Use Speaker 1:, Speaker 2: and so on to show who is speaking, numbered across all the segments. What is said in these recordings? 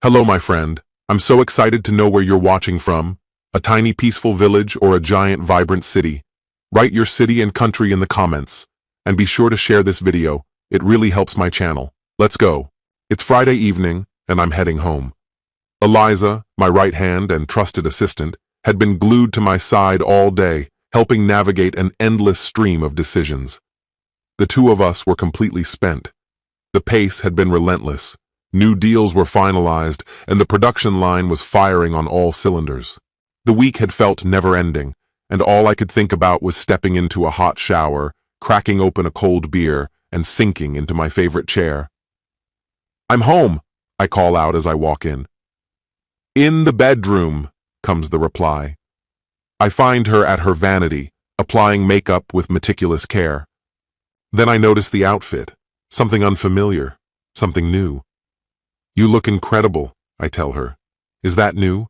Speaker 1: Hello, my friend. I'm so excited to know where you're watching from. A tiny peaceful village or a giant vibrant city. Write your city and country in the comments. And be sure to share this video. It really helps my channel. Let's go. It's Friday evening, and I'm heading home. Eliza, my right hand and trusted assistant, had been glued to my side all day, helping navigate an endless stream of decisions. The two of us were completely spent. The pace had been relentless. New deals were finalized, and the production line was firing on all cylinders. The week had felt never-ending, and all I could think about was stepping into a hot shower, cracking open a cold beer, and sinking into my favorite chair. "I'm home," I call out as I walk in. "In the bedroom," comes the reply. I find her at her vanity, applying makeup with meticulous care. Then I notice the outfit, something unfamiliar, something new. "You look incredible," I tell her. "Is that new?"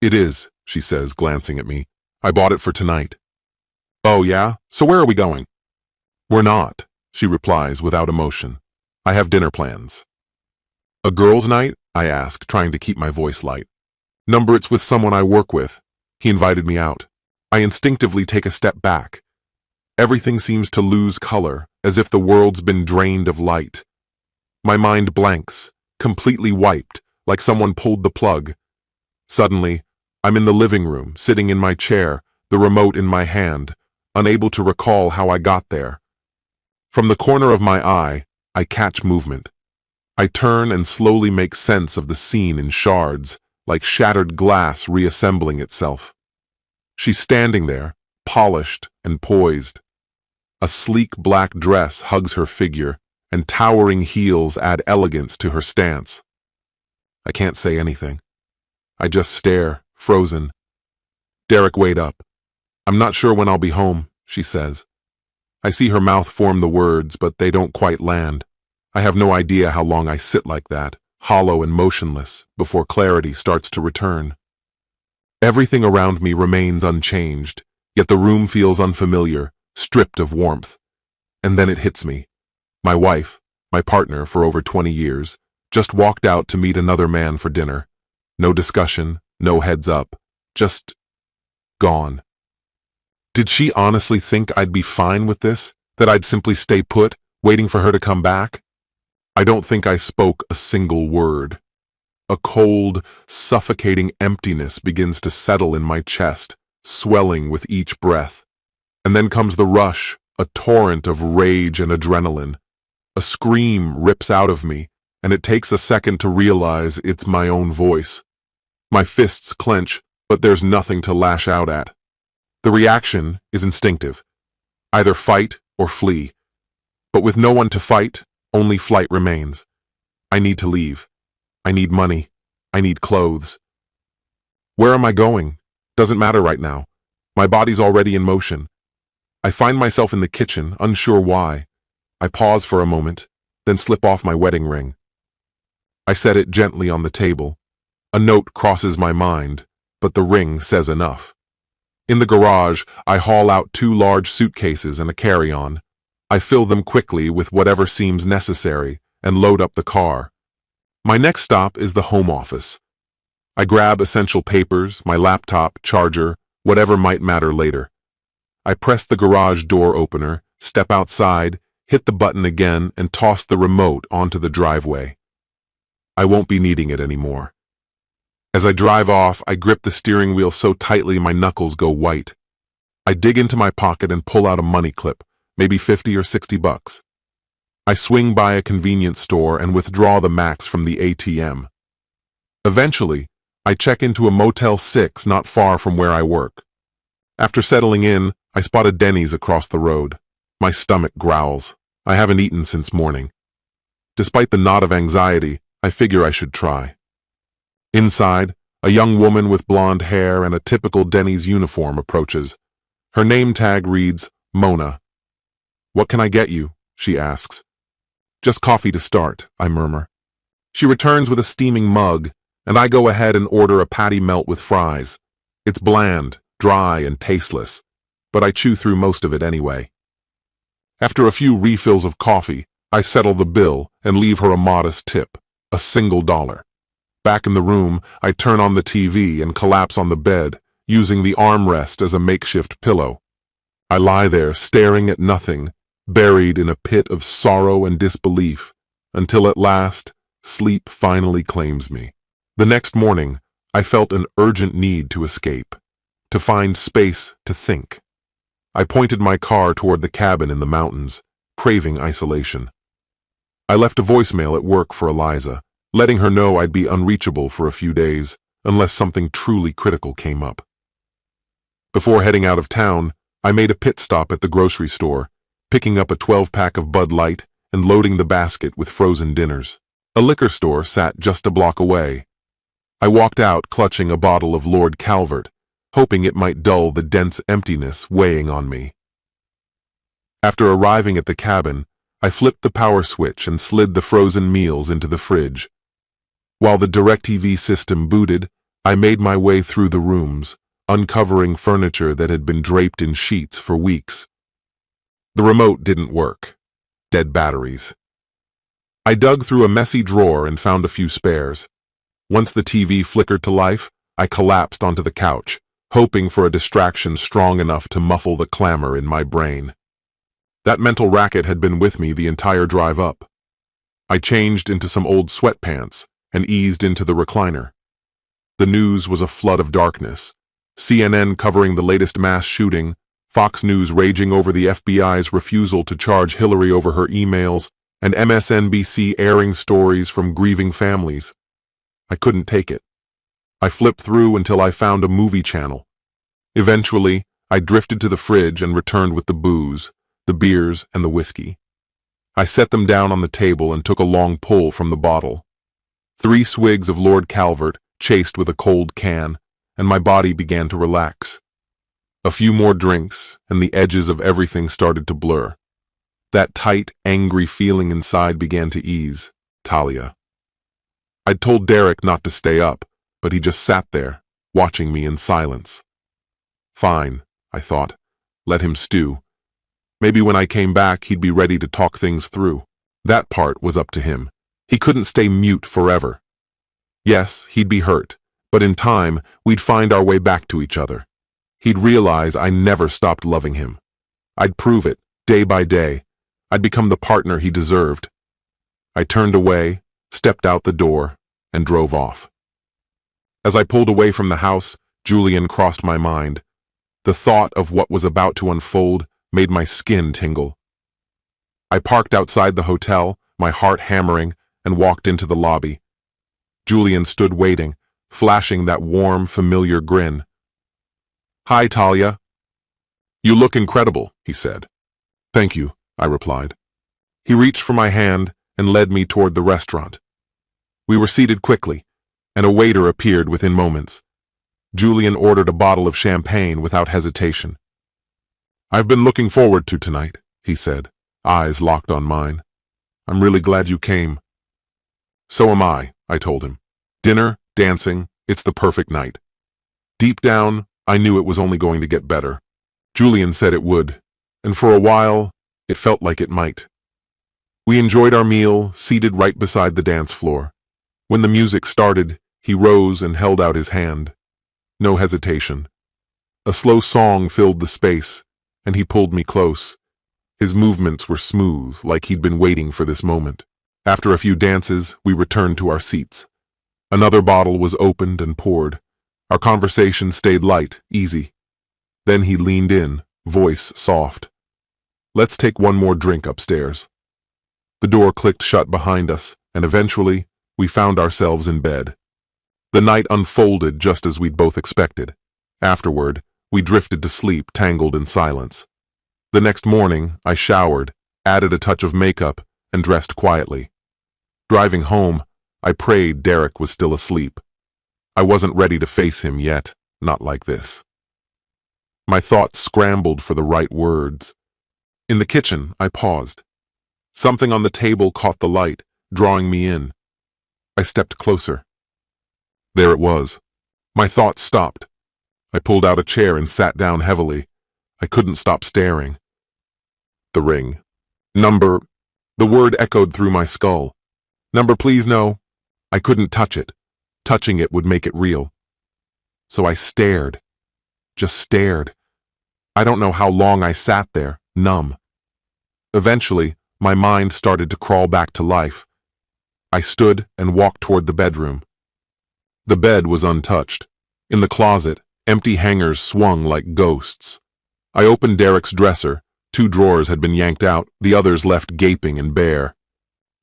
Speaker 1: "It is," she says, glancing at me. "I bought it for tonight." "Oh yeah? So where are we going?" "We're not," she replies without emotion. "I have dinner plans." "A girls' night?" I ask, trying to keep my voice light. "Number, it's with someone I work with. He invited me out." I instinctively take a step back. Everything seems to lose color, as if the world's been drained of light. My mind blanks, completely wiped, like someone pulled the plug. Suddenly, I'm in the living room, sitting in my chair, the remote in my hand, unable to recall how I got there. From the corner of my eye, I catch movement. I turn and slowly make sense of the scene in shards, like shattered glass reassembling itself. She's standing there, polished and poised. A sleek black dress hugs her figure, and towering heels add elegance to her stance. I can't say anything. I just stare, frozen. "Derek, wait up. I'm not sure when I'll be home," she says. I see her mouth form the words, but they don't quite land. I have no idea how long I sit like that, hollow and motionless, before clarity starts to return. Everything around me remains unchanged, yet the room feels unfamiliar, stripped of warmth. And then it hits me. My wife, my partner for over 20 years, just walked out to meet another man for dinner. No discussion, no heads up, just gone. Did she honestly think I'd be fine with this? That I'd simply stay put, waiting for her to come back? I don't think I spoke a single word. A cold, suffocating emptiness begins to settle in my chest, swelling with each breath. And then comes the rush, a torrent of rage and adrenaline. A scream rips out of me, and it takes a second to realize it's my own voice. My fists clench, but there's nothing to lash out at. The reaction is instinctive. Either fight or flee. But with no one to fight, only flight remains. I need to leave. I need money. I need clothes. Where am I going? Doesn't matter right now. My body's already in motion. I find myself in the kitchen, unsure why. I pause for a moment, then slip off my wedding ring. I set it gently on the table. A note crosses my mind, but the ring says enough. In the garage, I haul out 2 large suitcases and a carry-on. I fill them quickly with whatever seems necessary and load up the car. My next stop is the home office. I grab essential papers, my laptop, charger, whatever might matter later. I press the garage door opener, step outside, hit the button again, and toss the remote onto the driveway. I won't be needing it anymore. As I drive off, I grip the steering wheel so tightly my knuckles go white. I dig into my pocket and pull out a money clip, maybe 50 or 60 bucks. I swing by a convenience store and withdraw the max from the ATM. Eventually, I check into a Motel 6 not far from where I work. After settling in, I spot a Denny's across the road. My stomach growls. I haven't eaten since morning. Despite the knot of anxiety, I figure I should try. Inside, a young woman with blonde hair and a typical Denny's uniform approaches. Her name tag reads, Mona. "What can I get you?" she asks. "Just coffee to start," I murmur. She returns with a steaming mug, and I go ahead and order a patty melt with fries. It's bland, dry, and tasteless, but I chew through most of it anyway. After a few refills of coffee, I settle the bill and leave her a modest tip, $1. Back in the room, I turn on the TV and collapse on the bed, using the armrest as a makeshift pillow. I lie there, staring at nothing, buried in a pit of sorrow and disbelief, until at last, sleep finally claims me. The next morning, I felt an urgent need to escape, to find space to think. I pointed my car toward the cabin in the mountains, craving isolation. I left a voicemail at work for Eliza, letting her know I'd be unreachable for a few days, unless something truly critical came up. Before heading out of town, I made a pit stop at the grocery store, picking up a 12-pack of Bud Light and loading the basket with frozen dinners. A liquor store sat just a block away. I walked out clutching a bottle of Lord Calvert, hoping it might dull the dense emptiness weighing on me. After arriving at the cabin, I flipped the power switch and slid the frozen meals into the fridge. While the DirecTV system booted, I made my way through the rooms, uncovering furniture that had been draped in sheets for weeks. The remote didn't work. Dead batteries. I dug through a messy drawer and found a few spares. Once the TV flickered to life, I collapsed onto the couch, hoping for a distraction strong enough to muffle the clamor in my brain. That mental racket had been with me the entire drive up. I changed into some old sweatpants and eased into the recliner. The news was a flood of darkness. CNN covering the latest mass shooting, Fox News raging over the FBI's refusal to charge Hillary over her emails, and MSNBC airing stories from grieving families. I couldn't take it. I flipped through until I found a movie channel. Eventually, I drifted to the fridge and returned with the booze, the beers, and the whiskey. I set them down on the table and took a long pull from the bottle. 3 swigs of Lord Calvert, chased with a cold can, and my body began to relax. A few more drinks, and the edges of everything started to blur. That tight, angry feeling inside began to ease. Talia. I'd told Derek not to stay up, but he just sat there, watching me in silence. Fine, I thought. Let him stew. Maybe when I came back, he'd be ready to talk things through. That part was up to him. He couldn't stay mute forever. Yes, he'd be hurt, but in time, we'd find our way back to each other. He'd realize I never stopped loving him. I'd prove it, day by day. I'd become the partner he deserved. I turned away, stepped out the door, and drove off. As I pulled away from the house, Julian crossed my mind. The thought of what was about to unfold made my skin tingle. I parked outside the hotel, my heart hammering, and walked into the lobby. Julian stood waiting, flashing that warm, familiar grin. "Hi, Talia." "You look incredible," he said. "Thank you," I replied. He reached for my hand and led me toward the restaurant. We were seated quickly, and a waiter appeared within moments. Julian ordered a bottle of champagne without hesitation. "I've been looking forward to tonight," he said, eyes locked on mine. "I'm really glad you came." "So am I told him. "Dinner, dancing, it's the perfect night." Deep down, I knew it was only going to get better. Julian said it would, and for a while, it felt like it might. We enjoyed our meal, seated right beside the dance floor. When the music started, he rose and held out his hand. No hesitation. A slow song filled the space, and he pulled me close. His movements were smooth, like he'd been waiting for this moment. After a few dances, we returned to our seats. Another bottle was opened and poured. Our conversation stayed light, easy. Then he leaned in, voice soft. "Let's take one more drink upstairs." The door clicked shut behind us, and eventually, we found ourselves in bed. The night unfolded just as we'd both expected. Afterward, we drifted to sleep, tangled in silence. The next morning, I showered, added a touch of makeup, and dressed quietly. Driving home, I prayed Derek was still asleep. I wasn't ready to face him yet, not like this. My thoughts scrambled for the right words. In the kitchen, I paused. Something on the table caught the light, drawing me in. I stepped closer. There it was. My thoughts stopped. I pulled out a chair and sat down heavily. I couldn't stop staring. The ring. "Number..." The word echoed through my skull. "Number, please, no." I couldn't touch it. Touching it would make it real. So I stared. Just stared. I don't know how long I sat there, numb. Eventually, my mind started to crawl back to life. I stood and walked toward the bedroom. The bed was untouched. In the closet, empty hangers swung like ghosts. I opened Derek's dresser. 2 drawers had been yanked out, the others left gaping and bare.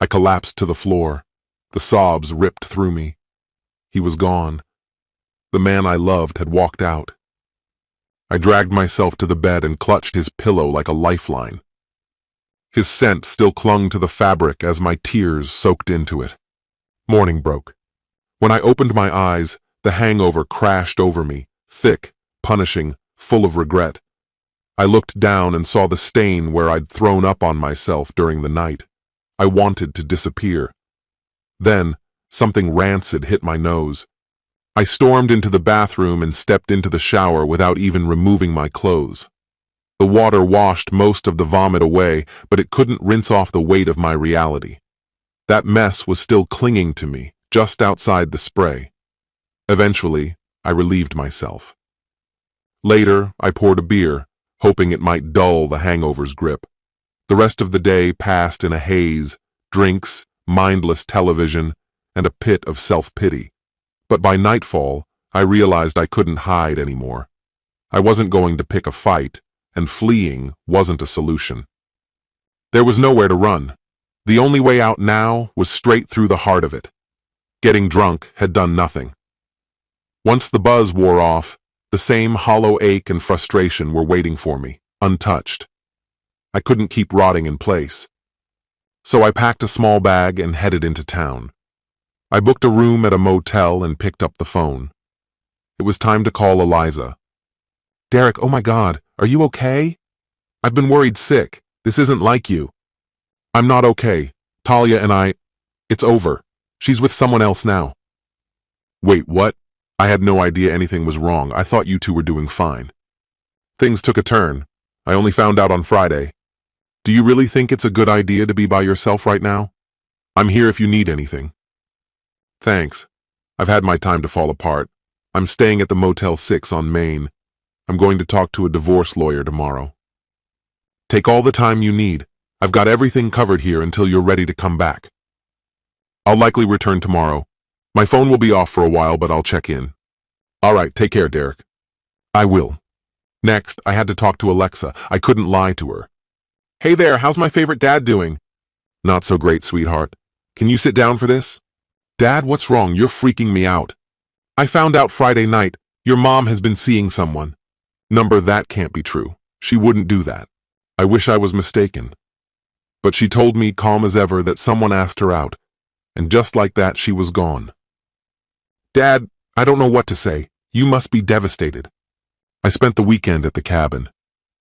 Speaker 1: I collapsed to the floor. The sobs ripped through me. He was gone. The man I loved had walked out. I dragged myself to the bed and clutched his pillow like a lifeline. His scent still clung to the fabric as my tears soaked into it. Morning broke. When I opened my eyes, the hangover crashed over me, thick, punishing, full of regret. I looked down and saw the stain where I'd thrown up on myself during the night. I wanted to disappear. Then, something rancid hit my nose. I stormed into the bathroom and stepped into the shower without even removing my clothes. The water washed most of the vomit away, but it couldn't rinse off the weight of my reality. That mess was still clinging to me, just outside the spray. Eventually, I relieved myself. Later, I poured a beer, hoping it might dull the hangover's grip. The rest of the day passed in a haze, drinks, mindless television, and a pit of self-pity. But by nightfall, I realized I couldn't hide anymore. I wasn't going to pick a fight, and fleeing wasn't a solution. There was nowhere to run. The only way out now was straight through the heart of it. Getting drunk had done nothing. Once the buzz wore off, the same hollow ache and frustration were waiting for me, untouched. I couldn't keep rotting in place. So I packed a small bag and headed into town. I booked a room at a motel and picked up the phone. It was time to call Eliza. "Derek, oh my God, are you okay? I've been worried sick. This isn't like you." "I'm not okay. Talia and it's over. She's with someone else now." "Wait, what?" I had no idea anything was wrong. I thought you two were doing fine. "Things took a turn. I only found out on Friday." "Do you really think it's a good idea to be by yourself right now? I'm here if you need anything." "Thanks. I've had my time to fall apart. I'm staying at the Motel 6 on Main. I'm going to talk to a divorce lawyer tomorrow." "Take all the time you need. I've got everything covered here until you're ready to come back." "I'll likely return tomorrow. My phone will be off for a while, but I'll check in." "All right, take care, Derek." "I will." Next, I had to talk to Alexa. I couldn't lie to her. "Hey there, how's my favorite dad doing?" "Not so great, sweetheart. Can you sit down for this?" "Dad, what's wrong? You're freaking me out." "I found out Friday night. Your mom has been seeing someone." "Number, that can't be true. She wouldn't do that." "I wish I was mistaken." But she told me, calm as ever, that someone asked her out, and just like that, she was gone. "Dad, I don't know what to say. You must be devastated." "I spent the weekend at the cabin.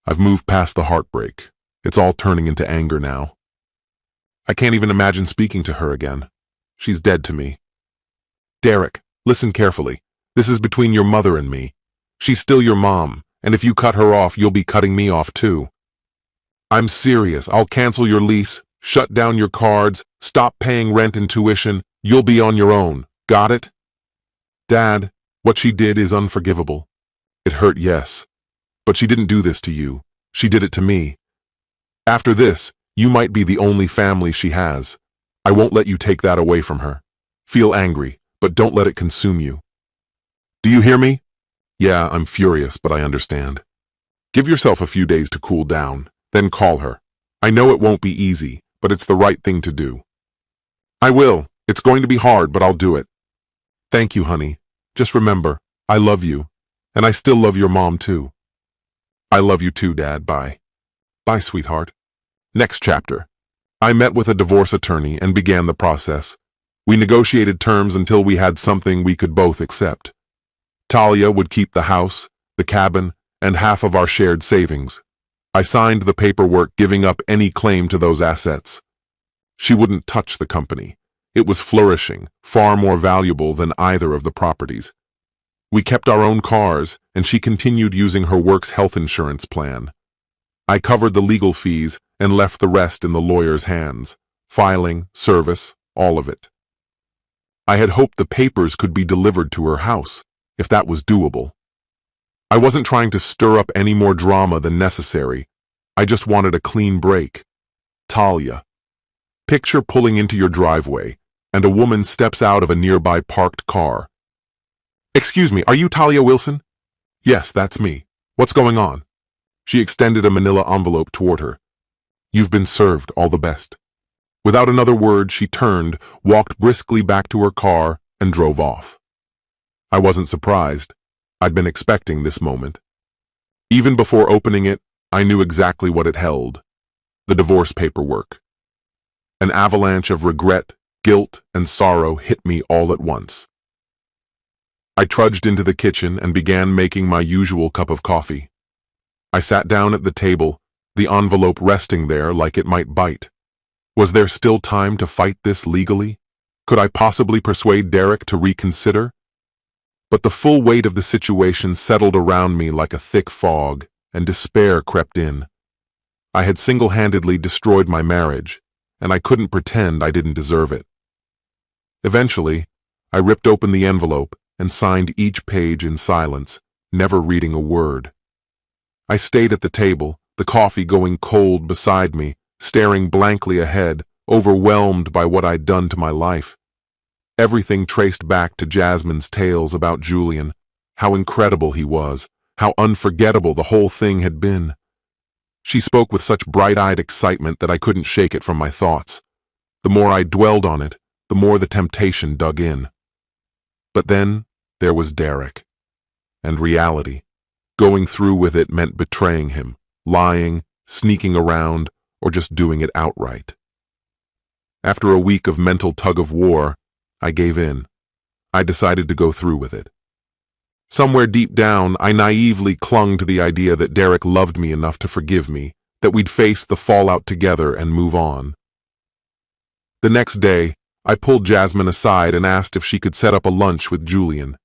Speaker 1: I've moved past the heartbreak. It's all turning into anger now. I can't even imagine speaking to her again. She's dead to me." "Derek, listen carefully. This is between your mother and me. She's still your mom, and if you cut her off, you'll be cutting me off too." "I'm serious. I'll cancel your lease, shut down your cards, stop paying rent and tuition. You'll be on your own. Got it?" "Dad, what she did is unforgivable. It hurt, yes. But she didn't do this to you. She did it to me. After this, you might be the only family she has. I won't let you take that away from her. Feel angry, but don't let it consume you. Do you hear me?" "Yeah, I'm furious, but I understand. Give yourself a few days to cool down, then call her. I know it won't be easy, but it's the right thing to do." "I will. It's going to be hard, but I'll do it." "Thank you, honey. Just remember, I love you, and I still love your mom too." "I love you too, Dad. Bye." "Bye, sweetheart." Next chapter. I met with a divorce attorney and began the process. We negotiated terms until we had something we could both accept. Talia would keep the house, the cabin, and half of our shared savings. I signed the paperwork giving up any claim to those assets. She wouldn't touch the company. It was flourishing, far more valuable than either of the properties. We kept our own cars, and she continued using her work's health insurance plan. I covered the legal fees and left the rest in the lawyer's hands. Filing, service, all of it. I had hoped the papers could be delivered to her house, if that was doable. I wasn't trying to stir up any more drama than necessary. I just wanted a clean break. Talia. Picture pulling into your driveway, and a woman steps out of a nearby parked car. "Excuse me, are you Talia Wilson?" "Yes, that's me. What's going on?" She extended a manila envelope toward her. "You've been served, all the best." Without another word, she turned, walked briskly back to her car, and drove off. I wasn't surprised. I'd been expecting this moment. Even before opening it, I knew exactly what it held: the divorce paperwork. An avalanche of regret, guilt, and sorrow hit me all at once. I trudged into the kitchen and began making my usual cup of coffee. I sat down at the table, the envelope resting there like it might bite. Was there still time to fight this legally? Could I possibly persuade Derek to reconsider? But the full weight of the situation settled around me like a thick fog, and despair crept in. I had single-handedly destroyed my marriage, and I couldn't pretend I didn't deserve it. Eventually, I ripped open the envelope and signed each page in silence, never reading a word. I stayed at the table, the coffee going cold beside me, staring blankly ahead, overwhelmed by what I'd done to my life. Everything traced back to Jasmine's tales about Julian, how incredible he was, how unforgettable the whole thing had been. She spoke with such bright-eyed excitement that I couldn't shake it from my thoughts. The more I dwelled on it, the more the temptation dug in. But then there was Derek. And reality. Going through with it meant betraying him, lying, sneaking around, or just doing it outright. After a week of mental tug-of-war, I gave in. I decided to go through with it. Somewhere deep down, I naively clung to the idea that Derek loved me enough to forgive me, that we'd face the fallout together and move on. The next day, I pulled Jasmine aside and asked if she could set up a lunch with Julian.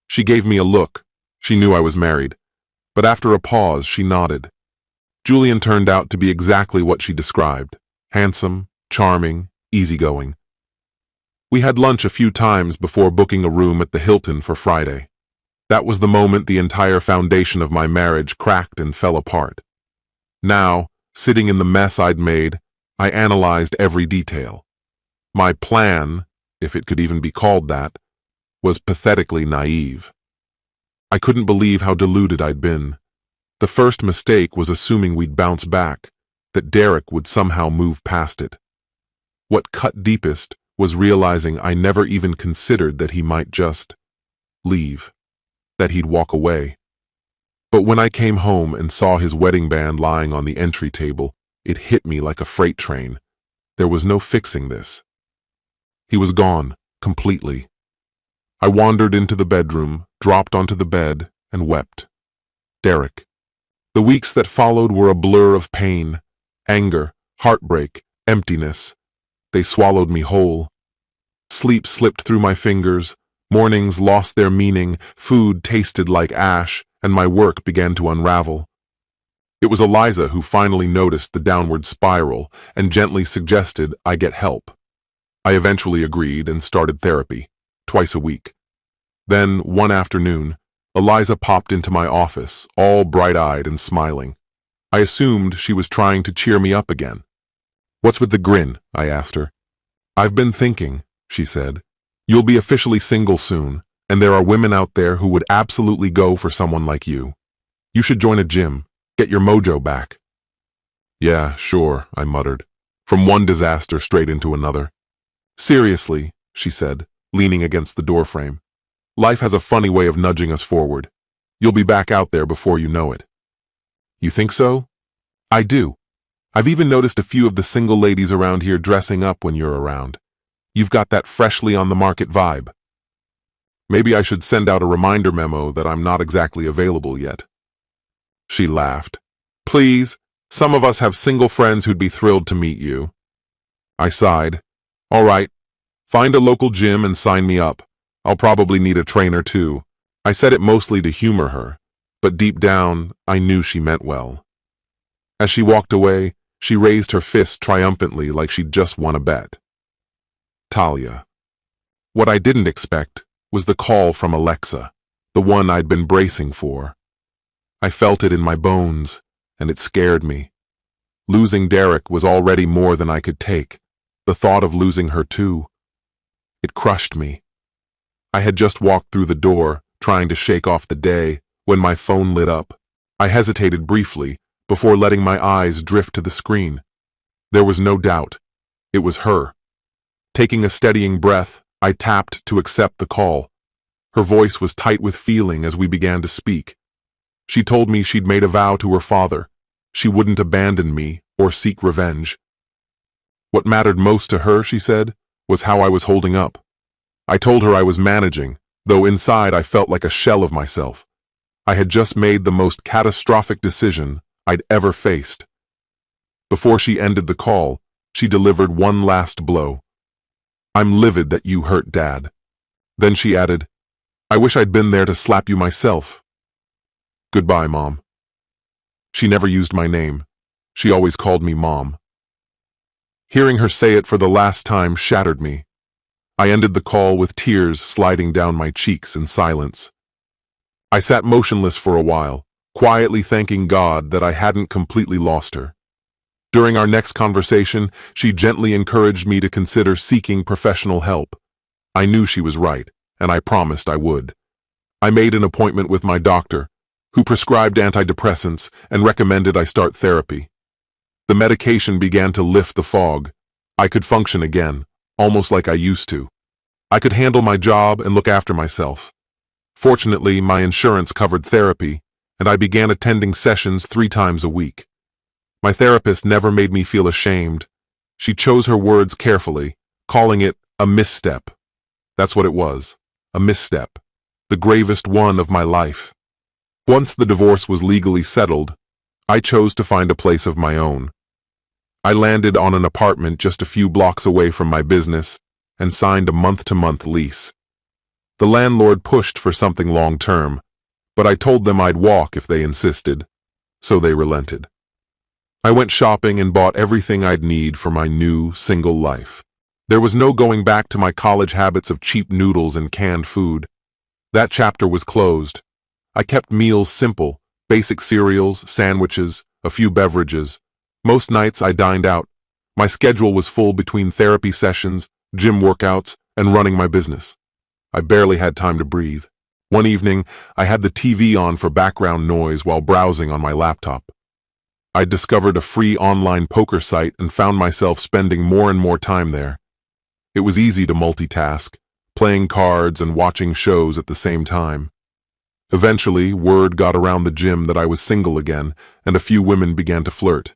Speaker 1: She gave me a look. She knew I was married. But after a pause, she nodded. Julian turned out to be exactly what she described: handsome, charming, easygoing. We had lunch a few times before booking a room at the Hilton for Friday. That was the moment the entire foundation of my marriage cracked and fell apart. Now, sitting in the mess I'd made, I analyzed every detail. My plan, if it could even be called that, was pathetically naive. I couldn't believe how deluded I'd been. The first mistake was assuming we'd bounce back, that Derek would somehow move past it. What cut deepest was realizing I never even considered that he might just leave, that he'd walk away. But when I came home and saw his wedding band lying on the entry table, it hit me like a freight train. There was no fixing this. He was gone, completely. I wandered into the bedroom, dropped onto the bed, and wept. Derek. The weeks that followed were a blur of pain, anger, heartbreak, emptiness. They swallowed me whole. Sleep slipped through my fingers, mornings lost their meaning, food tasted like ash, and my work began to unravel. It was Eliza who finally noticed the downward spiral and gently suggested I get help. I eventually agreed and started therapy, twice a week. Then, one afternoon, Eliza popped into my office, all bright-eyed and smiling. I assumed she was trying to cheer me up again. "What's with the grin?" I asked her. "I've been thinking," she said. "You'll be officially single soon, and there are women out there who would absolutely go for someone like you. You should join a gym, get your mojo back." "Yeah, sure," I muttered, from one disaster straight into another. "Seriously," she said, leaning against the doorframe. "Life has a funny way of nudging us forward. You'll be back out there before you know it." "You think so?" "I do. I've even noticed a few of the single ladies around here dressing up when you're around. You've got that freshly on the market vibe." "Maybe I should send out a reminder memo that I'm not exactly available yet." She laughed. "Please, some of us have single friends who'd be thrilled to meet you." I sighed. "All right, find a local gym and sign me up. I'll probably need a trainer too." I said it mostly to humor her, but deep down, I knew she meant well. As she walked away, she raised her fist triumphantly like she'd just won a bet. Talia. What I didn't expect was the call from Alexa, the one I'd been bracing for. I felt it in my bones, and it scared me. Losing Derek was already more than I could take. The thought of losing her too. It crushed me. I had just walked through the door, trying to shake off the day, when my phone lit up. I hesitated briefly, before letting my eyes drift to the screen. There was no doubt. It was her. Taking a steadying breath, I tapped to accept the call. Her voice was tight with feeling as we began to speak. She told me she'd made a vow to her father. She wouldn't abandon me or seek revenge. What mattered most to her, she said, was how I was holding up. I told her I was managing, though inside I felt like a shell of myself. I had just made the most catastrophic decision I'd ever faced. Before she ended the call, she delivered one last blow. "I'm livid that you hurt Dad." Then she added, "I wish I'd been there to slap you myself." Goodbye, Mom. She never used my name. She always called me Mom. Hearing her say it for the last time shattered me. I ended the call with tears sliding down my cheeks in silence. I sat motionless for a while, quietly thanking God that I hadn't completely lost her. During our next conversation, she gently encouraged me to consider seeking professional help. I knew she was right, and I promised I would. I made an appointment with my doctor, who prescribed antidepressants and recommended I start therapy. The medication began to lift the fog. I could function again, almost like I used to. I could handle my job and look after myself. Fortunately, my insurance covered therapy, and I began attending sessions 3 times a week. My therapist never made me feel ashamed. She chose her words carefully, calling it a misstep. That's what it was, a misstep, the gravest one of my life. Once the divorce was legally settled, I chose to find a place of my own. I landed on an apartment just a few blocks away from my business and signed a month-to-month lease. The landlord pushed for something long-term, but I told them I'd walk if they insisted, so they relented. I went shopping and bought everything I'd need for my new, single life. There was no going back to my college habits of cheap noodles and canned food. That chapter was closed. I kept meals simple, basic cereals, sandwiches, a few beverages. Most nights I dined out. My schedule was full between therapy sessions, gym workouts, and running my business. I barely had time to breathe. One evening, I had the TV on for background noise while browsing on my laptop. I discovered a free online poker site and found myself spending more and more time there. It was easy to multitask, playing cards and watching shows at the same time. Eventually, word got around the gym that I was single again, and a few women began to flirt.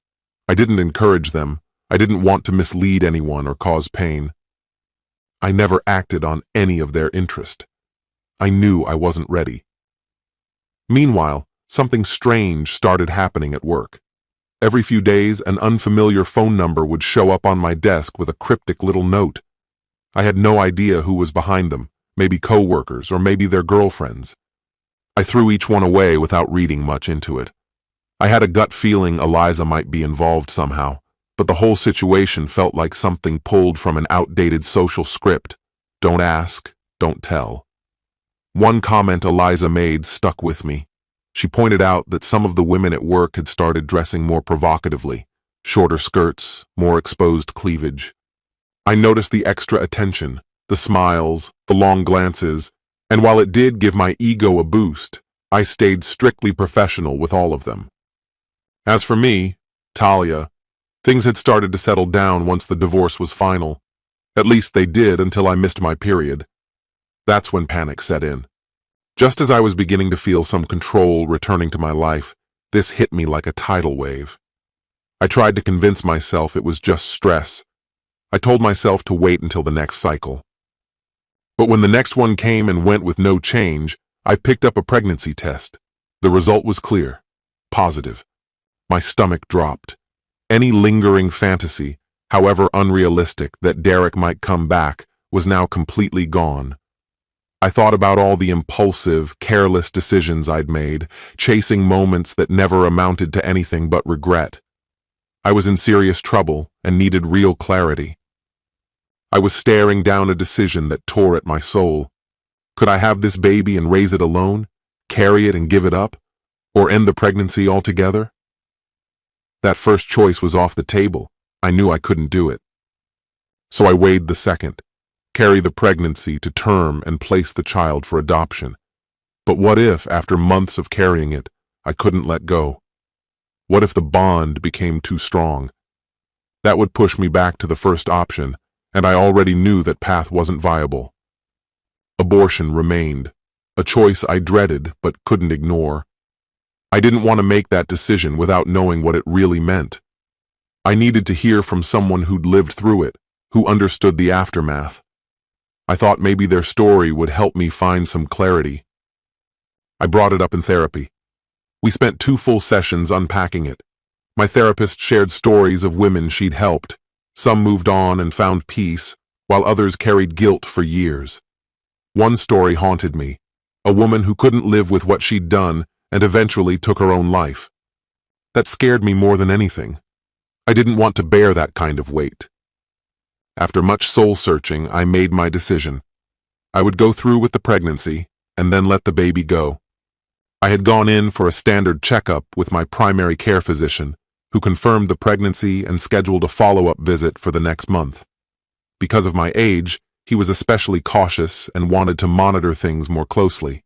Speaker 1: I didn't encourage them. I didn't want to mislead anyone or cause pain. I never acted on any of their interest. I knew I wasn't ready. Meanwhile, something strange started happening at work. Every few days, an unfamiliar phone number would show up on my desk with a cryptic little note. I had no idea who was behind them, maybe coworkers or maybe their girlfriends. I threw each one away without reading much into it. I had a gut feeling Eliza might be involved somehow, but the whole situation felt like something pulled from an outdated social script. Don't ask, don't tell. One comment Eliza made stuck with me. She pointed out that some of the women at work had started dressing more provocatively, shorter skirts, more exposed cleavage. I noticed the extra attention, the smiles, the long glances, and while it did give my ego a boost, I stayed strictly professional with all of them. As for me, Talia, things had started to settle down once the divorce was final. At least they did until I missed my period. That's when panic set in. Just as I was beginning to feel some control returning to my life, this hit me like a tidal wave. I tried to convince myself it was just stress. I told myself to wait until the next cycle. But when the next one came and went with no change, I picked up a pregnancy test. The result was clear. Positive. My stomach dropped. Any lingering fantasy, however unrealistic, that Derek might come back, was now completely gone. I thought about all the impulsive, careless decisions I'd made, chasing moments that never amounted to anything but regret. I was in serious trouble and needed real clarity. I was staring down a decision that tore at my soul. Could I have this baby and raise it alone, carry it and give it up, or end the pregnancy altogether? That first choice was off the table. I knew I couldn't do it. So I weighed the second, carry the pregnancy to term and place the child for adoption. But what if, after months of carrying it, I couldn't let go? What if the bond became too strong? That would push me back to the first option, and I already knew that path wasn't viable. Abortion remained, a choice I dreaded but couldn't ignore. I didn't want to make that decision without knowing what it really meant. I needed to hear from someone who'd lived through it, who understood the aftermath. I thought maybe their story would help me find some clarity. I brought it up in therapy. We spent 2 full sessions unpacking it. My therapist shared stories of women she'd helped. Some moved on and found peace, while others carried guilt for years. One story haunted me, a woman who couldn't live with what she'd done and eventually took her own life. That scared me more than anything. I didn't want to bear that kind of weight. After much soul-searching, I made my decision. I would go through with the pregnancy and then let the baby go. I had gone in for a standard checkup with my primary care physician, who confirmed the pregnancy and scheduled a follow-up visit for the next month. Because of my age, he was especially cautious and wanted to monitor things more closely.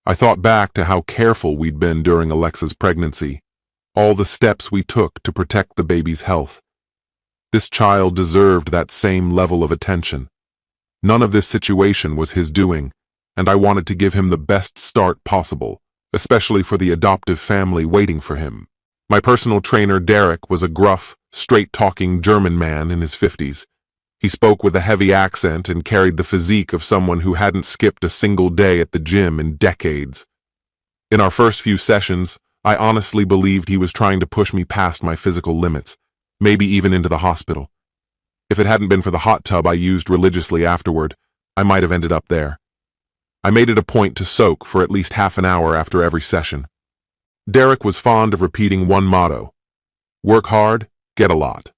Speaker 1: I thought back to how careful we'd been during Alexa's pregnancy, all the steps we took to protect the baby's health. This child deserved that same level of attention. None of this situation was his doing, and I wanted to give him the best start possible, especially for the adoptive family waiting for him. My personal trainer, Derek, was a gruff, straight-talking German man in his 50s. He spoke with a heavy accent and carried the physique of someone who hadn't skipped a single day at the gym in decades. In our first few sessions, I honestly believed he was trying to push me past my physical limits, maybe even into the hospital. If it hadn't been for the hot tub I used religiously afterward, I might have ended up there. I made it a point to soak for at least half an hour after every session. Derek was fond of repeating one motto: work hard, get a lot.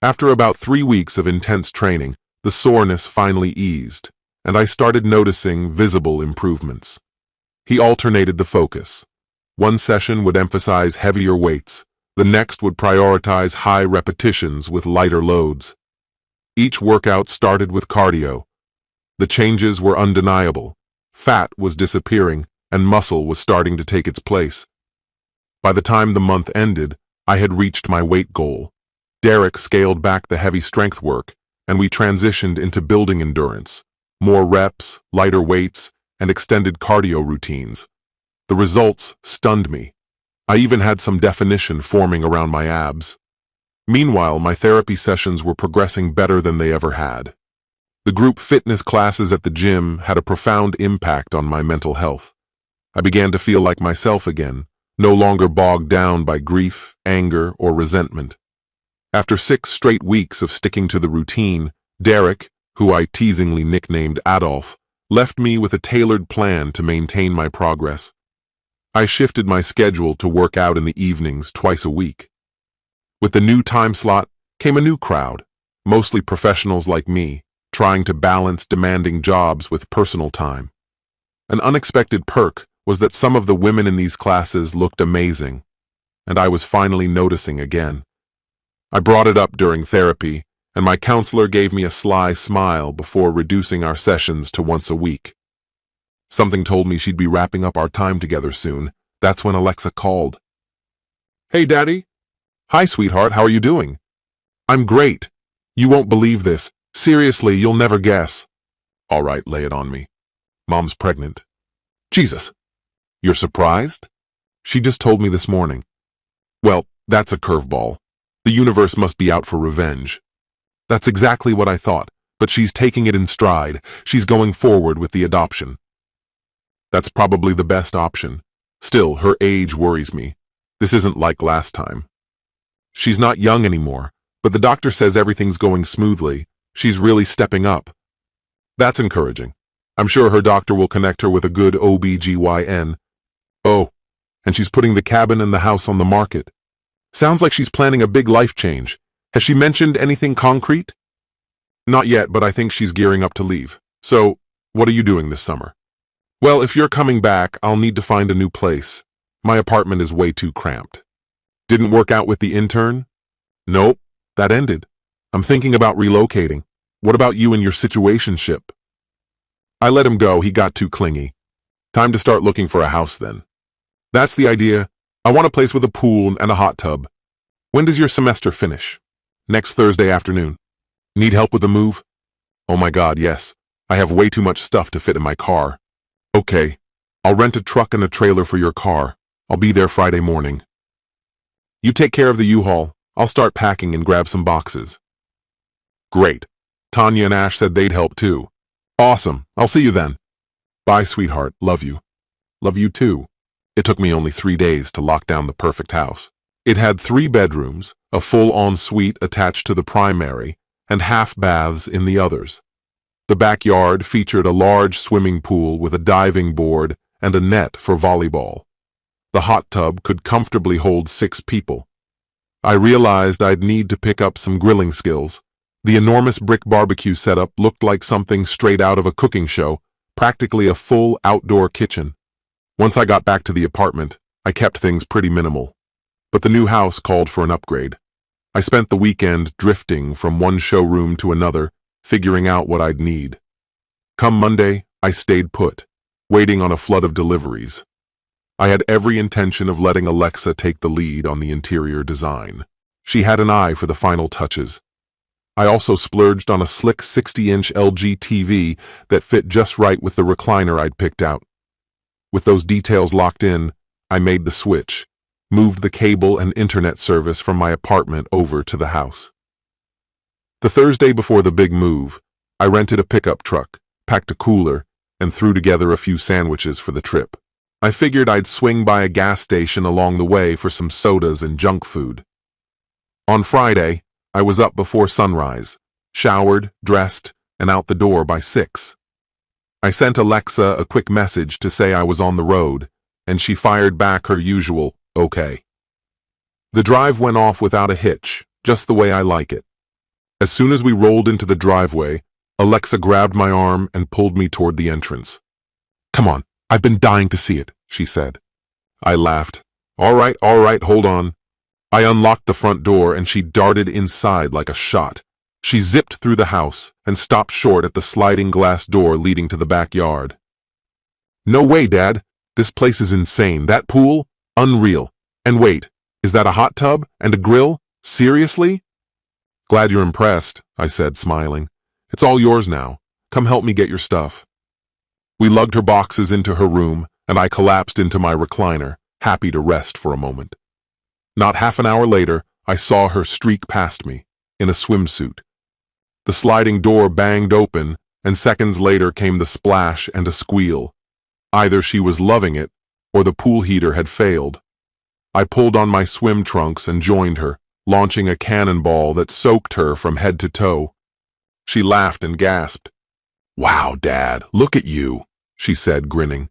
Speaker 1: After about 3 weeks of intense training, the soreness finally eased, and I started noticing visible improvements. He alternated the focus. One session would emphasize heavier weights, the next would prioritize high repetitions with lighter loads. Each workout started with cardio. The changes were undeniable. Fat was disappearing, and muscle was starting to take its place. By the time the month ended, I had reached my weight goal. Derek scaled back the heavy strength work, and we transitioned into building endurance, more reps, lighter weights, and extended cardio routines. The results stunned me. I even had some definition forming around my abs. Meanwhile, my therapy sessions were progressing better than they ever had. The group fitness classes at the gym had a profound impact on my mental health. I began to feel like myself again, no longer bogged down by grief, anger, or resentment. After 6 straight weeks of sticking to the routine, Derek, who I teasingly nicknamed Adolf, left me with a tailored plan to maintain my progress. I shifted my schedule to work out in the evenings twice a week. With the new time slot came a new crowd, mostly professionals like me, trying to balance demanding jobs with personal time. An unexpected perk was that some of the women in these classes looked amazing, and I was finally noticing again. I brought it up during therapy, and my counselor gave me a sly smile before reducing our sessions to once a week. Something told me she'd be wrapping up our time together soon. That's when Alexa called. "Hey, Daddy." "Hi, sweetheart, how are you doing?" "I'm great. You won't believe this. Seriously, you'll never guess." "All right, lay it on me." "Mom's pregnant." "Jesus. You're surprised?" "She just told me this morning." "Well, that's a curveball. The universe must be out for revenge." "That's exactly what I thought, but she's taking it in stride. She's going forward with the adoption." "That's probably the best option. Still, her age worries me. This isn't like last time." "She's not young anymore, but the doctor says everything's going smoothly. She's really stepping up." "That's encouraging. I'm sure her doctor will connect her with a good OB/GYN. Oh, and she's putting the cabin and the house on the market. Sounds like she's planning a big life change. Has she mentioned anything concrete?" Not yet, but I think she's gearing up to leave. So, what are you doing this summer? Well, if you're coming back, I'll need to find a new place. My apartment is way too cramped. Didn't work out with the intern? Nope, that ended. I'm thinking about relocating. What about you and your situationship? I let him go, he got too clingy. Time to start looking for a house then. That's the idea. I want a place with a pool and a hot tub. When does your semester finish? Next Thursday afternoon. Need help with the move? Oh my God, yes. I have way too much stuff to fit in my car. Okay, I'll rent a truck and a trailer for your car. I'll be there Friday morning. You take care of the U-Haul. I'll start packing and grab some boxes. Great. Tanya and Ash said they'd help too. Awesome. I'll see you then. Bye, sweetheart. Love you. Love you too. It took me only 3 days to lock down the perfect house. It had 3 bedrooms, a full ensuite attached to the primary, and half baths in the others. The backyard featured a large swimming pool with a diving board and a net for volleyball. The hot tub could comfortably hold 6 people. I realized I'd need to pick up some grilling skills. The enormous brick barbecue setup looked like something straight out of a cooking show, practically a full outdoor kitchen. Once I got back to the apartment, I kept things pretty minimal. But the new house called for an upgrade. I spent the weekend drifting from one showroom to another, figuring out what I'd need. Come Monday, I stayed put, waiting on a flood of deliveries. I had every intention of letting Alexa take the lead on the interior design. She had an eye for the final touches. I also splurged on a slick 60-inch LG TV that fit just right with the recliner I'd picked out. With those details locked in, I made the switch, moved the cable and internet service from my apartment over to the house. The Thursday before the big move, I rented a pickup truck, packed a cooler, and threw together a few sandwiches for the trip. I figured I'd swing by a gas station along the way for some sodas and junk food. On Friday, I was up before sunrise, showered, dressed, and out the door by 6. I sent Alexa a quick message to say I was on the road, and she fired back her usual, okay. The drive went off without a hitch, just the way I like it. As soon as we rolled into the driveway, Alexa grabbed my arm and pulled me toward the entrance. Come on, I've been dying to see it, she said. I laughed. All right, hold on. I unlocked the front door and she darted inside like a shot. She zipped through the house and stopped short at the sliding glass door leading to the backyard. No way, Dad. This place is insane. That pool? Unreal. And wait, is that a hot tub and a grill? Seriously? Glad you're impressed, I said, smiling. It's all yours now. Come help me get your stuff. We lugged her boxes into her room, and I collapsed into my recliner, happy to rest for a moment. Not half an hour later, I saw her streak past me, in a swimsuit. The sliding door banged open, and seconds later came the splash and a squeal. Either she was loving it, or the pool heater had failed. I pulled on my swim trunks and joined her, launching a cannonball that soaked her from head to toe. She laughed and gasped. Wow, Dad, look at you, she said, grinning.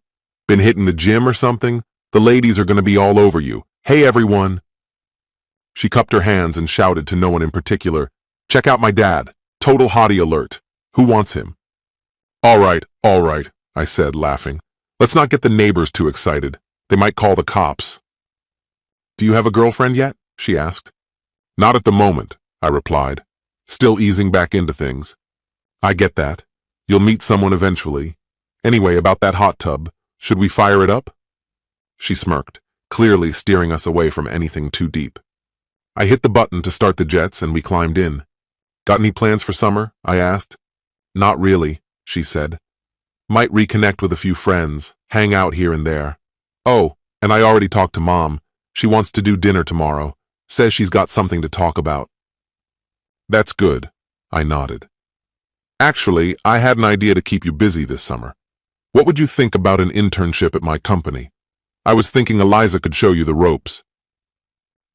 Speaker 1: Been hitting the gym or something? The ladies are going to be all over you. Hey, everyone. She cupped her hands and shouted to no one in particular, check out my dad. Total hottie alert. Who wants him? All right, I said, laughing. Let's not get the neighbors too excited. They might call the cops. Do you have a girlfriend yet? She asked. Not at the moment, I replied, still easing back into things. I get that. You'll meet someone eventually. Anyway, about that hot tub, should we fire it up? She smirked, clearly steering us away from anything too deep. I hit the button to start the jets and we climbed in. Got any plans for summer? I asked. Not really, she said. Might reconnect with a few friends, hang out here and there. Oh, and I already talked to Mom. She wants to do dinner tomorrow. Says she's got something to talk about. That's good, I nodded. Actually, I had an idea to keep you busy this summer. What would you think about an internship at my company? I was thinking Eliza could show you the ropes.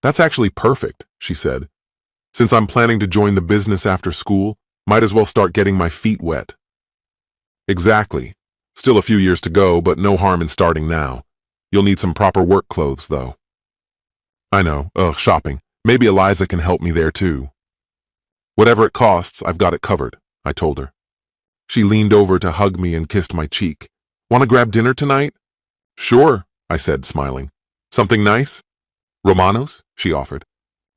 Speaker 1: That's actually perfect, she said. Since I'm planning to join the business after school, might as well start getting my feet wet. Exactly. Still a few years to go, but no harm in starting now. You'll need some proper work clothes, though. I know. Shopping. Maybe Eliza can help me there, too. Whatever it costs, I've got it covered. I told her. She leaned over to hug me and kissed my cheek. Want to grab dinner tonight? Sure, I said, smiling. Something nice? Romano's, she offered.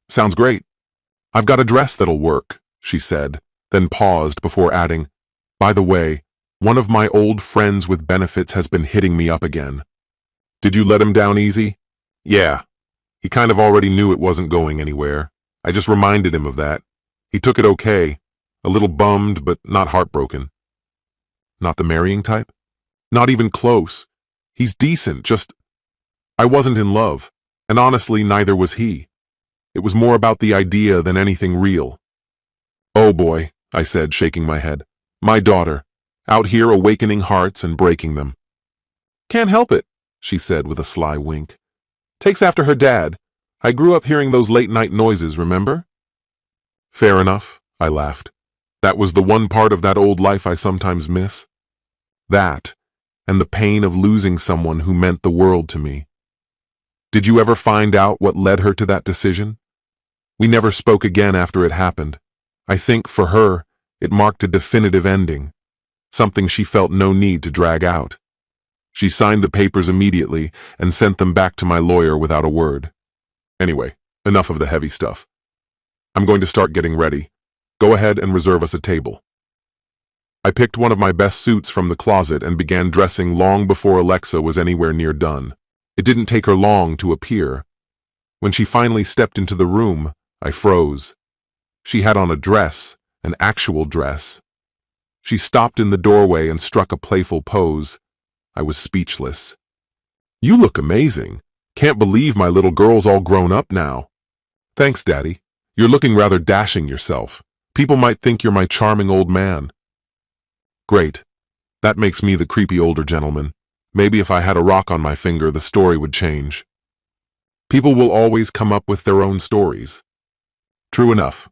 Speaker 1: Sounds great. I've got a dress that'll work, she said, then paused before adding, by the way, one of my old friends with benefits has been hitting me up again. Did you let him down easy? Yeah. He kind of already knew it wasn't going anywhere. I just reminded him of that. He took it okay, a little bummed but not heartbroken. Not the marrying type? Not even close. He's decent, just... I wasn't in love, and honestly, neither was he. It was more about the idea than anything real. Oh boy, I said, shaking my head. My daughter, out here awakening hearts and breaking them. Can't help it, she said with a sly wink. Takes after her dad. I grew up hearing those late-night noises, remember? Fair enough, I laughed. That was the one part of that old life I sometimes miss. That, and the pain of losing someone who meant the world to me. Did you ever find out what led her to that decision? We never spoke again after it happened. I think, for her, it marked a definitive ending, something she felt no need to drag out. She signed the papers immediately and sent them back to my lawyer without a word. Anyway, enough of the heavy stuff. I'm going to start getting ready. Go ahead and reserve us a table. I picked one of my best suits from the closet and began dressing long before Alexa was anywhere near done. It didn't take her long to appear. When she finally stepped into the room, I froze. She had on a dress, an actual dress. She stopped in the doorway and struck a playful pose. I was speechless. You look amazing. Can't believe my little girl's all grown up now. Thanks, Daddy. You're looking rather dashing yourself. People might think you're my charming old man. Great. That makes me the creepy older gentleman. Maybe if I had a rock on my finger, the story would change. People will always come up with their own stories. True enough.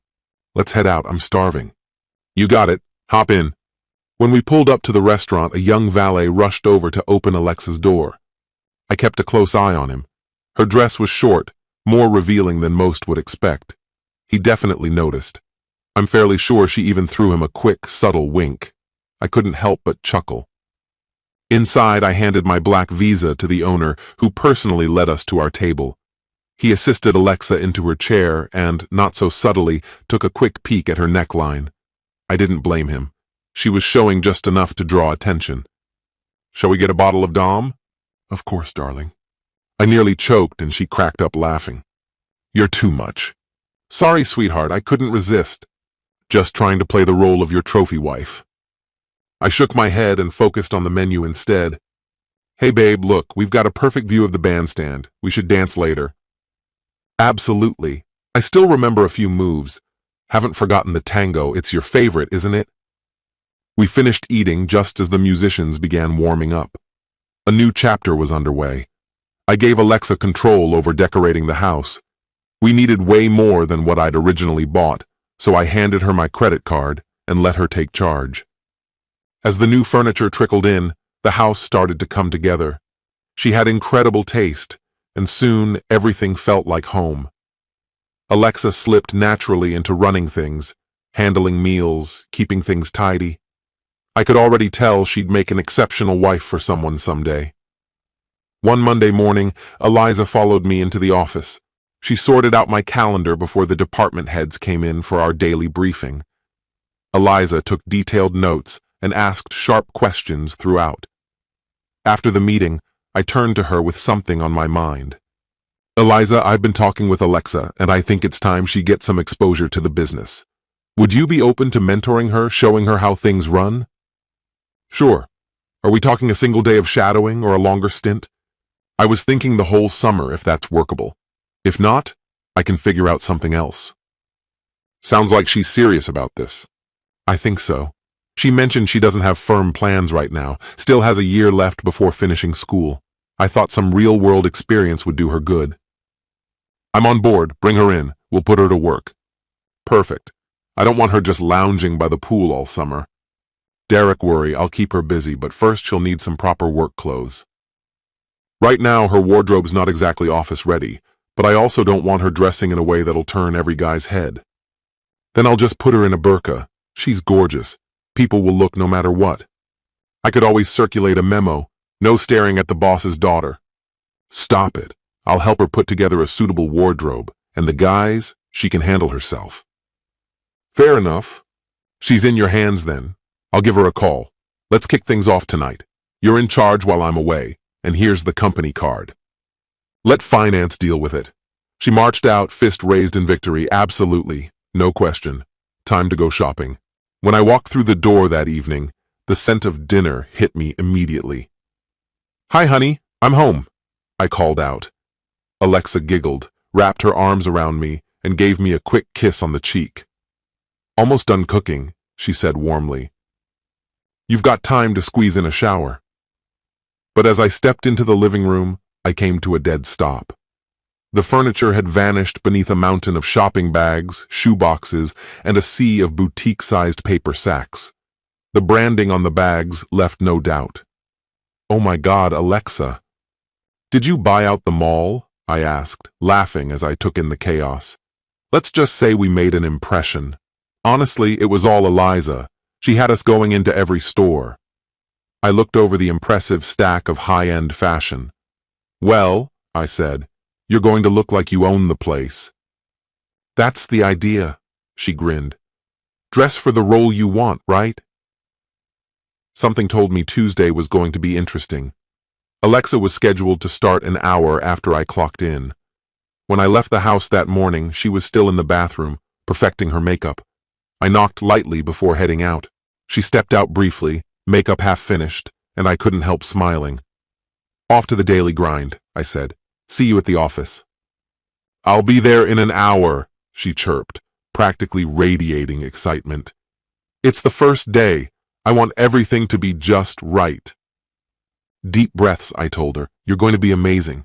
Speaker 1: Let's head out. I'm starving. You got it. Hop in. When we pulled up to the restaurant, a young valet rushed over to open Alexa's door. I kept a close eye on him. Her dress was short, more revealing than most would expect. He definitely noticed. I'm fairly sure she even threw him a quick, subtle wink. I couldn't help but chuckle. Inside, I handed my black Visa to the owner, who personally led us to our table. He assisted Alexa into her chair and, not so subtly, took a quick peek at her neckline. I didn't blame him. She was showing just enough to draw attention. Shall we get a bottle of Dom? Of course, darling. I nearly choked and she cracked up laughing. You're too much. Sorry, sweetheart, I couldn't resist. Just trying to play the role of your trophy wife. I shook my head and focused on the menu instead. Hey babe, look, we've got a perfect view of the bandstand. We should dance later. Absolutely. I still remember a few moves. Haven't forgotten the tango. It's your favorite, isn't it? We finished eating just as the musicians began warming up. A new chapter was underway. I gave Alexa control over decorating the house. We needed way more than what I'd originally bought, so I handed her my credit card and let her take charge. As the new furniture trickled in, the house started to come together. She had incredible taste, and soon everything felt like home. Alexa slipped naturally into running things, handling meals, keeping things tidy. I could already tell she'd make an exceptional wife for someone someday. One Monday morning, Eliza followed me into the office. She sorted out my calendar before the department heads came in for our daily briefing. Eliza took detailed notes and asked sharp questions throughout. After the meeting, I turned to her with something on my mind. Eliza, I've been talking with Alexa, and I think it's time she gets some exposure to the business. Would you be open to mentoring her, showing her how things run? Sure. Are we talking a single day of shadowing or a longer stint? I was thinking the whole summer, if that's workable. If not, I can figure out something else. Sounds like she's serious about this. I think so. She mentioned she doesn't have firm plans right now, still has a year left before finishing school. I thought some real-world experience would do her good. I'm on board. Bring her in. We'll put her to work. Perfect. I don't want her just lounging by the pool all summer. Derek worry, I'll keep her busy, but first she'll need some proper work clothes. Right now, her wardrobe's not exactly office-ready, but I also don't want her dressing in a way that'll turn every guy's head. Then I'll just put her in a burqa. She's gorgeous. People will look no matter what. I could always circulate a memo. No staring at the boss's daughter. Stop it. I'll help her put together a suitable wardrobe. And the guys, she can handle herself. Fair enough. She's in your hands then. I'll give her a call. Let's kick things off tonight. You're in charge while I'm away. And here's the company card. Let finance deal with it. She marched out, fist raised in victory. Absolutely. No question. Time to go shopping. When I walked through the door that evening, the scent of dinner hit me immediately. Hi, honey. I'm home, I called out. Alexa giggled, wrapped her arms around me, and gave me a quick kiss on the cheek. Almost done cooking, she said warmly. You've got time to squeeze in a shower. But as I stepped into the living room, I came to a dead stop. The furniture had vanished beneath a mountain of shopping bags, shoeboxes, and a sea of boutique-sized paper sacks. The branding on the bags left no doubt. Oh my God, Alexa. Did you buy out the mall? I asked, laughing as I took in the chaos. Let's just say we made an impression. Honestly, it was all Eliza. She had us going into every store. I looked over the impressive stack of high-end fashion. Well, I said, you're going to look like you own the place. That's the idea, she grinned. Dress for the role you want, right? Something told me Tuesday was going to be interesting. Alexa was scheduled to start an hour after I clocked in. When I left the house that morning, she was still in the bathroom, perfecting her makeup. I knocked lightly before heading out. She stepped out briefly, makeup half finished, and I couldn't help smiling. Off to the daily grind, I said. See you at the office. I'll be there in an hour, she chirped, practically radiating excitement. It's the first day. I want everything to be just right. Deep breaths, I told her. You're going to be amazing.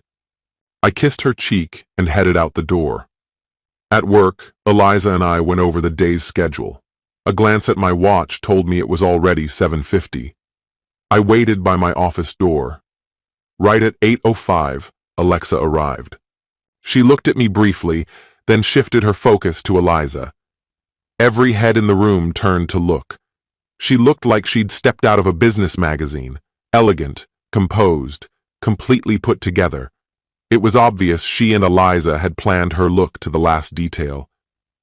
Speaker 1: I kissed her cheek and headed out the door. At work, Eliza and I went over the day's schedule. A glance at my watch told me it was already 7:50. I waited by my office door. Right at 8:05, Alexa arrived. She looked at me briefly, then shifted her focus to Eliza. Every head in the room turned to look. She looked like she'd stepped out of a business magazine, elegant, composed, completely put together. It was obvious she and Eliza had planned her look to the last detail.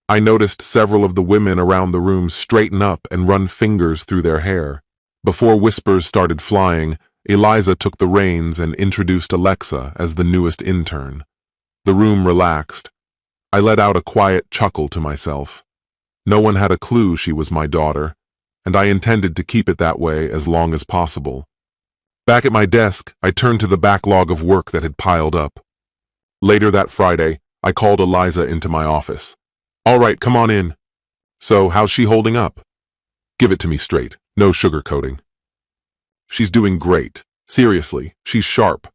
Speaker 1: I noticed several of the women around the room straighten up and run fingers through their hair. Before whispers started flying, Eliza took the reins and introduced Alexa as the newest intern. The room relaxed. I let out a quiet chuckle to myself. No one had a clue she was my daughter, and I intended to keep it that way as long as possible. Back at my desk, I turned to the backlog of work that had piled up. Later that Friday, I called Eliza into my office. All right, come on in. So, how's she holding up? Give it to me straight, no sugarcoating. She's doing great. Seriously, she's sharp.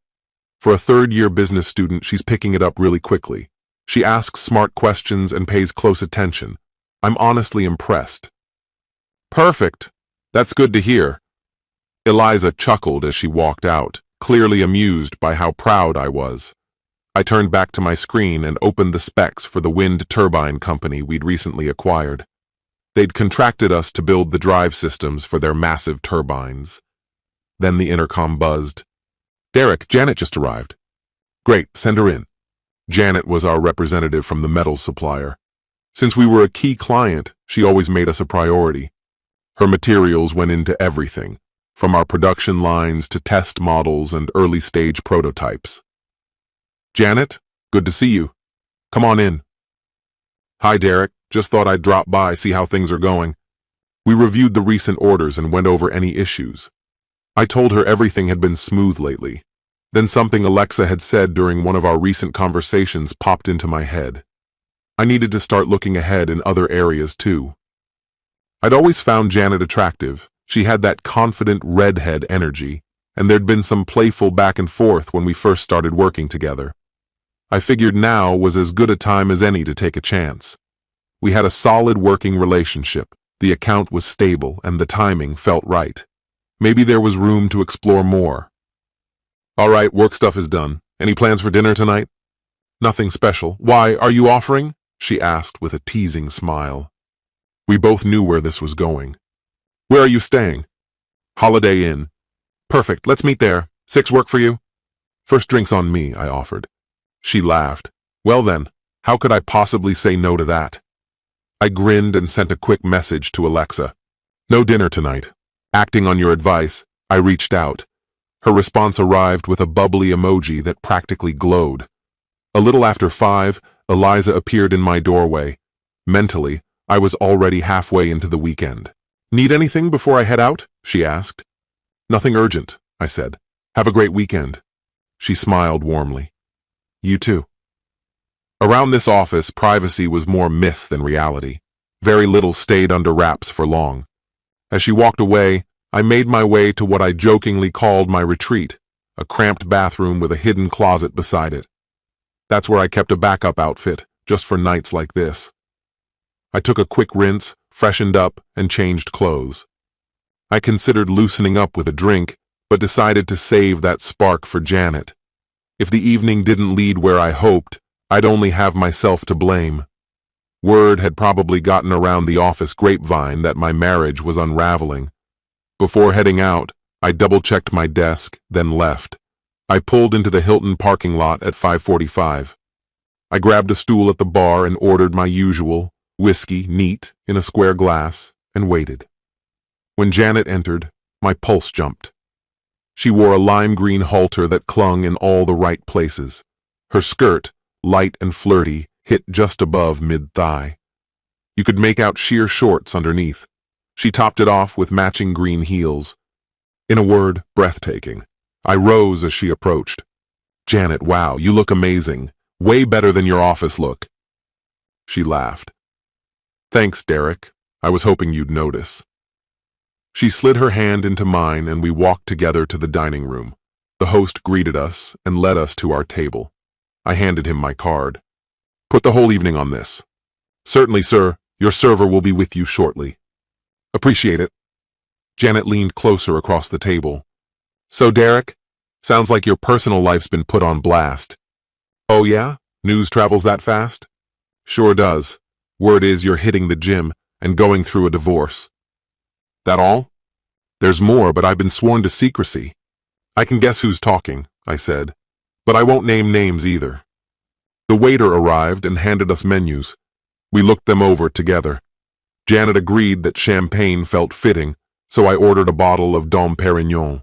Speaker 1: For a third-year business student, she's picking it up really quickly. She asks smart questions and pays close attention. I'm honestly impressed. Perfect. That's good to hear. Eliza chuckled as she walked out, clearly amused by how proud I was. I turned back to my screen and opened the specs for the wind turbine company we'd recently acquired. They'd contracted us to build the drive systems for their massive turbines. Then the intercom buzzed. Derek, Janet just arrived. Great, send her in. Janet was our representative from the metals supplier. Since we were a key client, she always made us a priority. Her materials went into everything, from our production lines to test models and early-stage prototypes. Janet, good to see you. Come on in. Hi, Derek. Just thought I'd drop by, see how things are going. We reviewed the recent orders and went over any issues. I told her everything had been smooth lately. Then something Alexa had said during one of our recent conversations popped into my head. I needed to start looking ahead in other areas too. I'd always found Janet attractive. She had that confident redhead energy, and there'd been some playful back and forth when we first started working together. I figured now was as good a time as any to take a chance. We had a solid working relationship, the account was stable, and the timing felt right. Maybe there was room to explore more. All right, work stuff is done. Any plans for dinner tonight? Nothing special. Why, are you offering? She asked with a teasing smile. We both knew where this was going. Where are you staying? Holiday Inn. Perfect, let's meet there. 6 work for you? First drinks on me, I offered. She laughed. Well then, how could I possibly say no to that? I grinned and sent a quick message to Alexa. No dinner tonight. Acting on your advice, I reached out. Her response arrived with a bubbly emoji that practically glowed. A little after 5, Eliza appeared in my doorway. Mentally, I was already halfway into the weekend. Need anything before I head out? She asked. Nothing urgent, I said. Have a great weekend. She smiled warmly. You too. Around this office, privacy was more myth than reality. Very little stayed under wraps for long. As she walked away, I made my way to what I jokingly called my retreat, a cramped bathroom with a hidden closet beside it. That's where I kept a backup outfit, just for nights like this. I took a quick rinse, freshened up, and changed clothes. I considered loosening up with a drink, but decided to save that spark for Janet. If the evening didn't lead where I hoped, I'd only have myself to blame. Word had probably gotten around the office grapevine that my marriage was unraveling. Before heading out, I double-checked my desk, then left. I pulled into the Hilton parking lot at 5:45. I grabbed a stool at the bar and ordered my usual, whiskey, neat, in a square glass, and waited. When Janet entered, my pulse jumped. She wore a lime green halter that clung in all the right places. Her skirt, light and flirty, hit just above mid-thigh. You could make out sheer shorts underneath. She topped it off with matching green heels. In a word, breathtaking. I rose as she approached. Janet, wow, you look amazing. Way better than your office look. She laughed. Thanks, Derek. I was hoping you'd notice. She slid her hand into mine and we walked together to the dining room. The host greeted us and led us to our table. I handed him my card. Put the whole evening on this. Certainly, sir. Your server will be with you shortly. Appreciate it. Janet leaned closer across the table. So, Derek, sounds like your personal life's been put on blast. Oh yeah? News travels that fast? Sure does. Word is you're hitting the gym and going through a divorce. That all? There's more, but I've been sworn to secrecy. I can guess who's talking, I said, but I won't name names either. The waiter arrived and handed us menus. We looked them over together. Janet agreed that champagne felt fitting, so I ordered a bottle of Dom Perignon.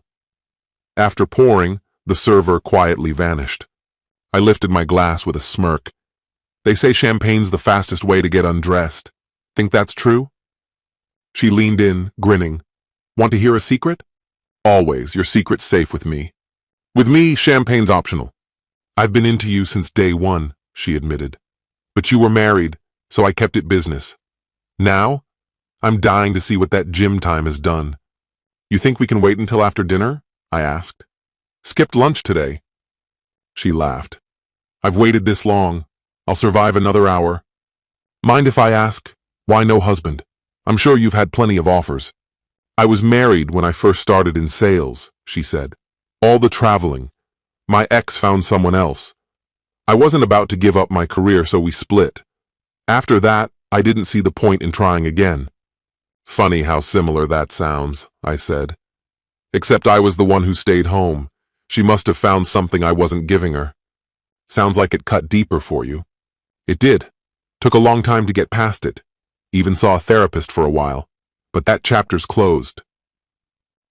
Speaker 1: After pouring, the server quietly vanished. I lifted my glass with a smirk. They say champagne's the fastest way to get undressed. Think that's true? She leaned in, grinning. Want to hear a secret? Always, your secret's safe with me. With me, champagne's optional. I've been into you since day one, she admitted. But you were married, so I kept it business. Now, I'm dying to see what that gym time has done. You think we can wait until after dinner? I asked. Skipped lunch today. She laughed. I've waited this long. I'll survive another hour. Mind if I ask, why no husband? I'm sure you've had plenty of offers. I was married when I first started in sales, she said. All the traveling. My ex found someone else. I wasn't about to give up my career, so we split. After that, I didn't see the point in trying again. Funny how similar that sounds, I said. Except I was the one who stayed home. She must have found something I wasn't giving her. Sounds like it cut deeper for you. It did. Took a long time to get past it. Even saw a therapist for a while. But that chapter's closed.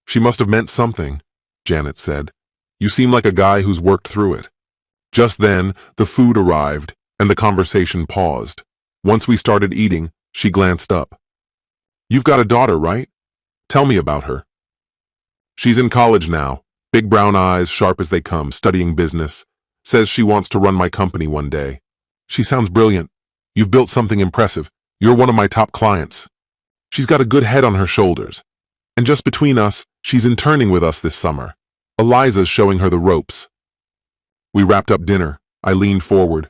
Speaker 1: She must have meant something, Janet said. You seem like a guy who's worked through it. Just then, the food arrived, and the conversation paused. Once we started eating, she glanced up. You've got a daughter, right? Tell me about her. She's in college now, big brown eyes, sharp as they come, studying business. Says she wants to run my company one day. She sounds brilliant. You've built something impressive. You're one of my top clients. She's got a good head on her shoulders. And just between us, she's interning with us this summer. Eliza's showing her the ropes. We wrapped up dinner. I leaned forward.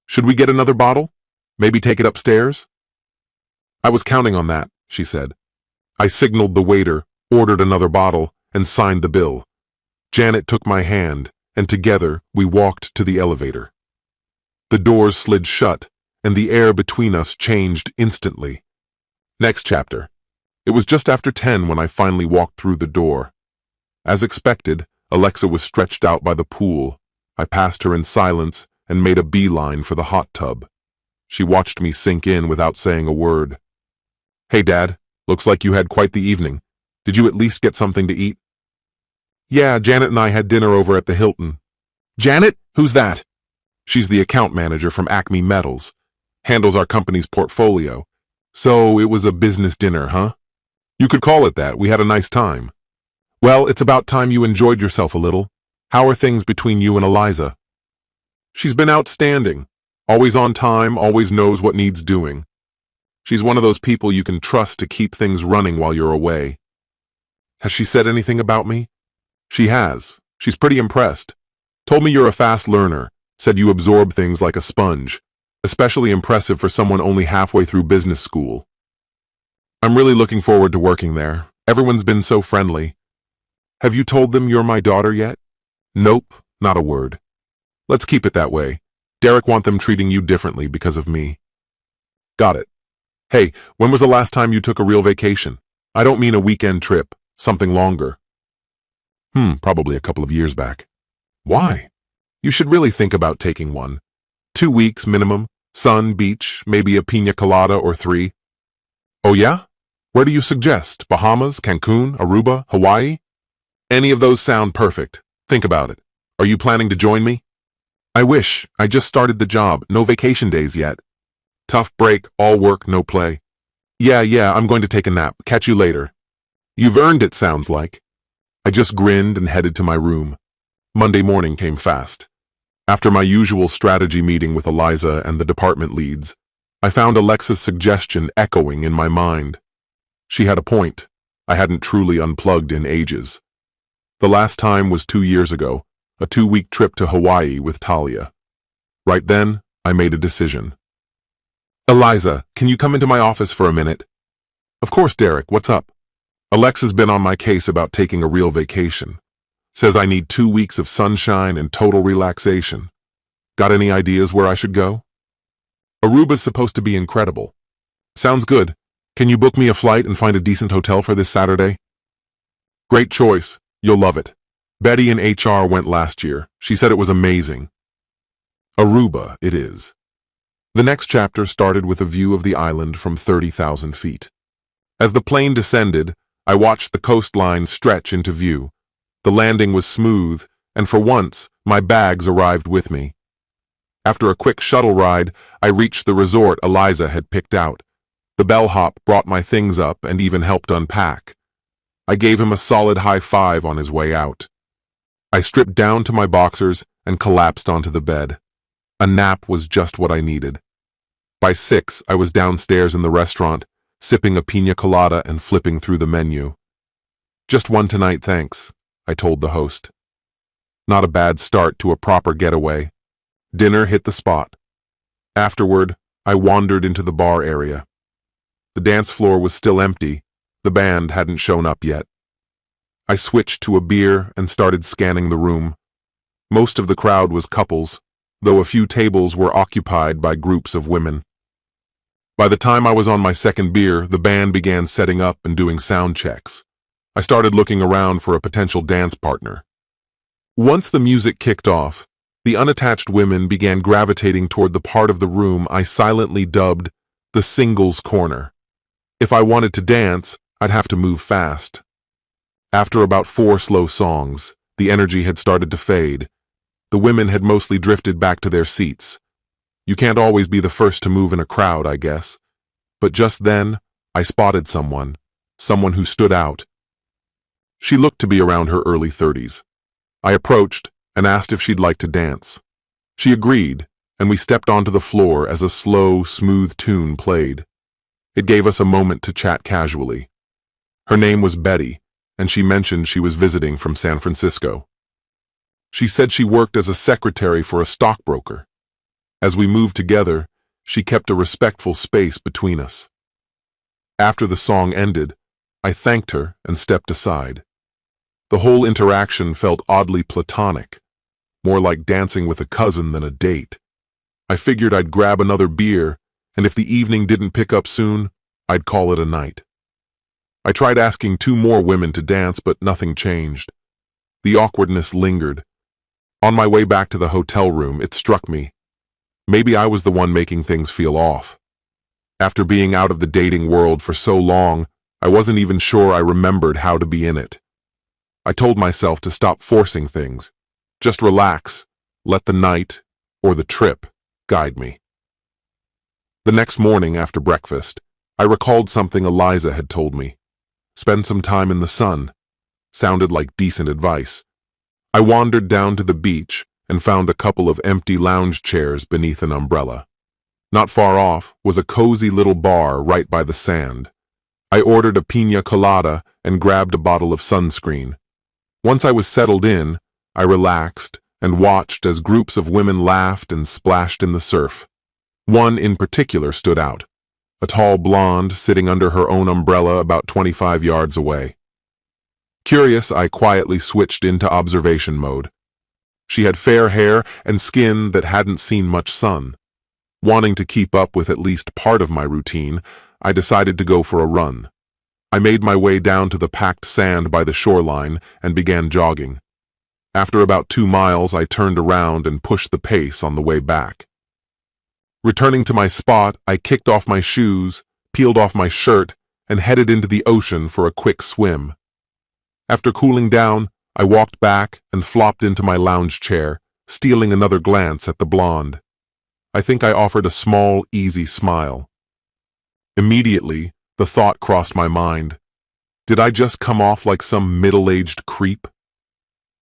Speaker 1: Should we get another bottle? Maybe take it upstairs? I was counting on that, she said. I signaled the waiter, ordered another bottle, and signed the bill. Janet took my hand, and together we walked to the elevator. The doors slid shut, and the air between us changed instantly. Next chapter. It was just after 10 when I finally walked through the door. As expected, Alexa was stretched out by the pool. I passed her in silence and made a beeline for the hot tub. She watched me sink in without saying a word. "Hey, Dad, looks like you had quite the evening. Did you at least get something to eat?" "Yeah, Janet and I had dinner over at the Hilton." "Janet? Who's that?" "She's the account manager from Acme Metals. Handles our company's portfolio. So it was a business dinner, huh?" "You could call it that. We had a nice time." "Well, it's about time you enjoyed yourself a little. How are things between you and Eliza?" "She's been outstanding. Always on time, always knows what needs doing. She's one of those people you can trust to keep things running while you're away." "Has she said anything about me?" "She has. She's pretty impressed. Told me you're a fast learner. Said you absorb things like a sponge. Especially impressive for someone only halfway through business school." "I'm really looking forward to working there. Everyone's been so friendly." "Have you told them you're my daughter yet?" "Nope, not a word. Let's keep it that way. Derek want them treating you differently because of me." "Got it. Hey, when was the last time you took a real vacation? I don't mean a weekend trip, something longer." Probably a couple of years back." "Why?" "You should really think about taking one. 2 weeks minimum, sun, beach, maybe a pina colada or 3. "Oh yeah? Where do you suggest? Bahamas, Cancun, Aruba, Hawaii?" "Any of those sound perfect. Think about it. Are you planning to join me?" "I wish. I just started the job. No vacation days yet." "Tough break, all work, no play." Yeah, I'm going to take a nap. Catch you later." "You've earned it, sounds like." I just grinned and headed to my room. Monday morning came fast. After my usual strategy meeting with Eliza and the department leads, I found Alexa's suggestion echoing in my mind. She had a point. I hadn't truly unplugged in ages. The last time was 2 years ago, a 2-week trip to Hawaii with Talia. Right then, I made a decision. "Eliza, can you come into my office for a minute?" "Of course, Derek, what's up?" "Alexa's been on my case about taking a real vacation. Says I need 2 weeks of sunshine and total relaxation. Got any ideas where I should go?" "Aruba's supposed to be incredible." "Sounds good. Can you book me a flight and find a decent hotel for this Saturday?" "Great choice. You'll love it. Betty in HR went last year. She said it was amazing." Aruba it is. The next chapter started with a view of the island from 30,000 feet. As the plane descended, I watched the coastline stretch into view. The landing was smooth, and for once, my bags arrived with me. After a quick shuttle ride, I reached the resort Eliza had picked out. The bellhop brought my things up and even helped unpack. I gave him a solid high five on his way out. I stripped down to my boxers and collapsed onto the bed. A nap was just what I needed. By 6, I was downstairs in the restaurant, sipping a pina colada and flipping through the menu. "Just one tonight, thanks," I told the host. Not a bad start to a proper getaway. Dinner hit the spot. Afterward, I wandered into the bar area. The dance floor was still empty. The band hadn't shown up yet. I switched to a beer and started scanning the room. Most of the crowd was couples, though a few tables were occupied by groups of women. By the time I was on my second beer, the band began setting up and doing sound checks. I started looking around for a potential dance partner. Once the music kicked off, the unattached women began gravitating toward the part of the room I silently dubbed the singles corner. If I wanted to dance, I'd have to move fast. After about 4 slow songs, the energy had started to fade. The women had mostly drifted back to their seats. You can't always be the first to move in a crowd, I guess. But just then, I spotted someone who stood out. She looked to be around her early 30s. I approached and asked if she'd like to dance. She agreed, and we stepped onto the floor as a slow, smooth tune played. It gave us a moment to chat casually. Her name was Betty, and she mentioned she was visiting from San Francisco. She said she worked as a secretary for a stockbroker. As we moved together, she kept a respectful space between us. After the song ended, I thanked her and stepped aside. The whole interaction felt oddly platonic, more like dancing with a cousin than a date. I figured I'd grab another beer, and if the evening didn't pick up soon, I'd call it a night. I tried asking 2 more women to dance, but nothing changed. The awkwardness lingered. On my way back to the hotel room, it struck me. Maybe I was the one making things feel off. After being out of the dating world for so long, I wasn't even sure I remembered how to be in it. I told myself to stop forcing things. Just relax, let the night, or the trip, guide me. The next morning after breakfast, I recalled something Eliza had told me. Spend some time in the sun. Sounded like decent advice. I wandered down to the beach and found a couple of empty lounge chairs beneath an umbrella. Not far off was a cozy little bar right by the sand. I ordered a piña colada and grabbed a bottle of sunscreen. Once I was settled in, I relaxed and watched as groups of women laughed and splashed in the surf. One in particular stood out, a tall blonde sitting under her own umbrella about 25 yards away. Curious, I quietly switched into observation mode. She had fair hair and skin that hadn't seen much sun. Wanting to keep up with at least part of my routine, I decided to go for a run. I made my way down to the packed sand by the shoreline and began jogging. After about 2 miles, I turned around and pushed the pace on the way back. Returning to my spot, I kicked off my shoes, peeled off my shirt, and headed into the ocean for a quick swim. After cooling down, I walked back and flopped into my lounge chair, stealing another glance at the blonde. I think I offered a small, easy smile. Immediately, the thought crossed my mind. Did I just come off like some middle-aged creep?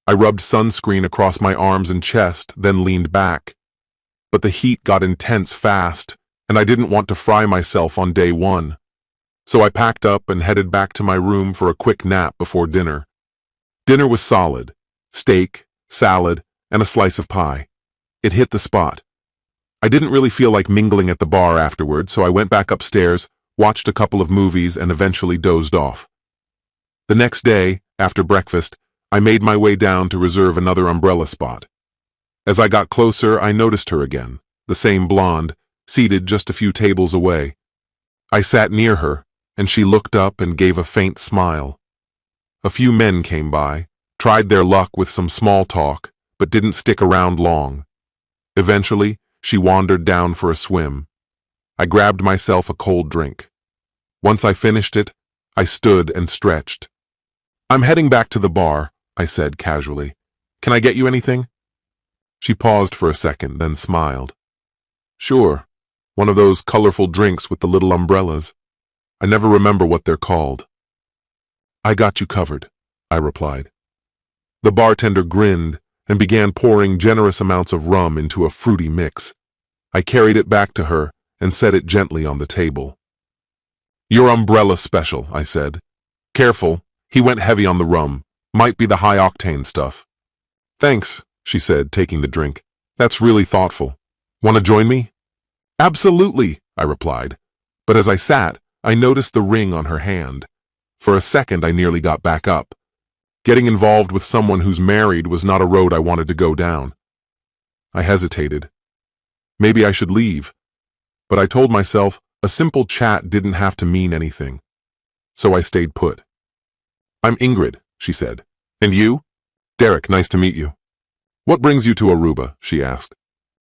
Speaker 1: I rubbed sunscreen across my arms and chest, then leaned back. But the heat got intense fast, and I didn't want to fry myself on day one. So I packed up and headed back to my room for a quick nap before dinner. Dinner was solid: steak, salad, and a slice of pie. It hit the spot. I didn't really feel like mingling at the bar afterward, so I went back upstairs, watched a couple of movies, and eventually dozed off. The next day, after breakfast, I made my way down to reserve another umbrella spot. As I got closer, I noticed her again, the same blonde, seated just a few tables away. I sat near her, and she looked up and gave a faint smile. A few men came by, tried their luck with some small talk, but didn't stick around long. Eventually, she wandered down for a swim. I grabbed myself a cold drink. Once I finished it, I stood and stretched. "I'm heading back to the bar," I said casually. "Can I get you anything?" She paused for a second, then smiled. "Sure, one of those colorful drinks with the little umbrellas. I never remember what they're called." "I got you covered," I replied. The bartender grinned and began pouring generous amounts of rum into a fruity mix. I carried it back to her and set it gently on the table. "Your umbrella special," I said. "Careful, he went heavy on the rum. Might be the high-octane stuff." "Thanks," she said, taking the drink. "That's really thoughtful. Want to join me?" "Absolutely," I replied. But as I sat, I noticed the ring on her hand. For a second, I nearly got back up. Getting involved with someone who's married was not a road I wanted to go down. I hesitated. Maybe I should leave. But I told myself a simple chat didn't have to mean anything. So I stayed put. "I'm Ingrid," she said. "And you?" "Derek, nice to meet you." "What brings you to Aruba?" she asked.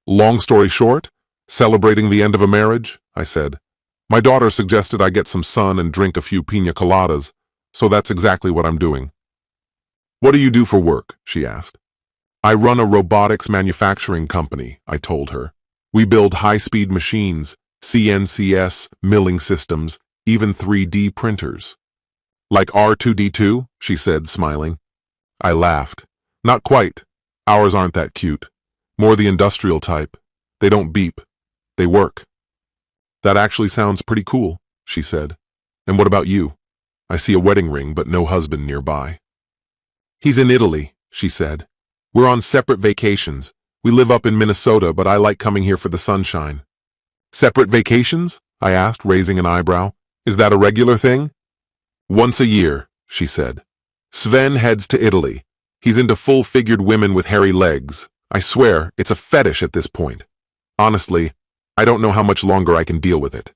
Speaker 1: "Long story short, celebrating the end of a marriage," I said. "My daughter suggested I get some sun and drink a few piña coladas, so that's exactly what I'm doing." "What do you do for work?" she asked. "I run a robotics manufacturing company," I told her. "We build high-speed machines, CNCS, milling systems, even 3D printers." "Like R2-D2?" she said, smiling. I laughed. "Not quite. Ours aren't that cute. More the industrial type. They don't beep. They work." "That actually sounds pretty cool," she said. "And what about you? I see a wedding ring, but no husband nearby." "He's in Italy," she said. "We're on separate vacations. We live up in Minnesota, but I like coming here for the sunshine." "Separate vacations?" I asked, raising an eyebrow. "Is that a regular thing?" "Once a year," she said. "Sven heads to Italy. He's into full-figured women with hairy legs. I swear, it's a fetish at this point. Honestly, I don't know how much longer I can deal with it."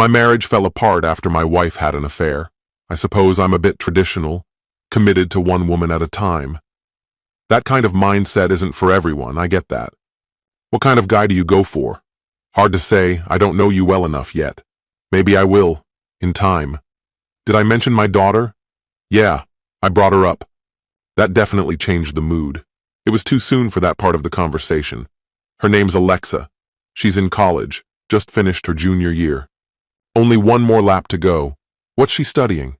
Speaker 1: My marriage fell apart after my wife had an affair. I suppose I'm a bit traditional, committed to one woman at a time. That kind of mindset isn't for everyone, I get that. What kind of guy do you go for? Hard to say, I don't know you well enough yet. Maybe I will, in time. Did I mention my daughter? Yeah, I brought her up. That definitely changed the mood. It was too soon for that part of the conversation. Her name's Alexa. She's in college, just finished her junior year. Only one more lap to go. What's she studying?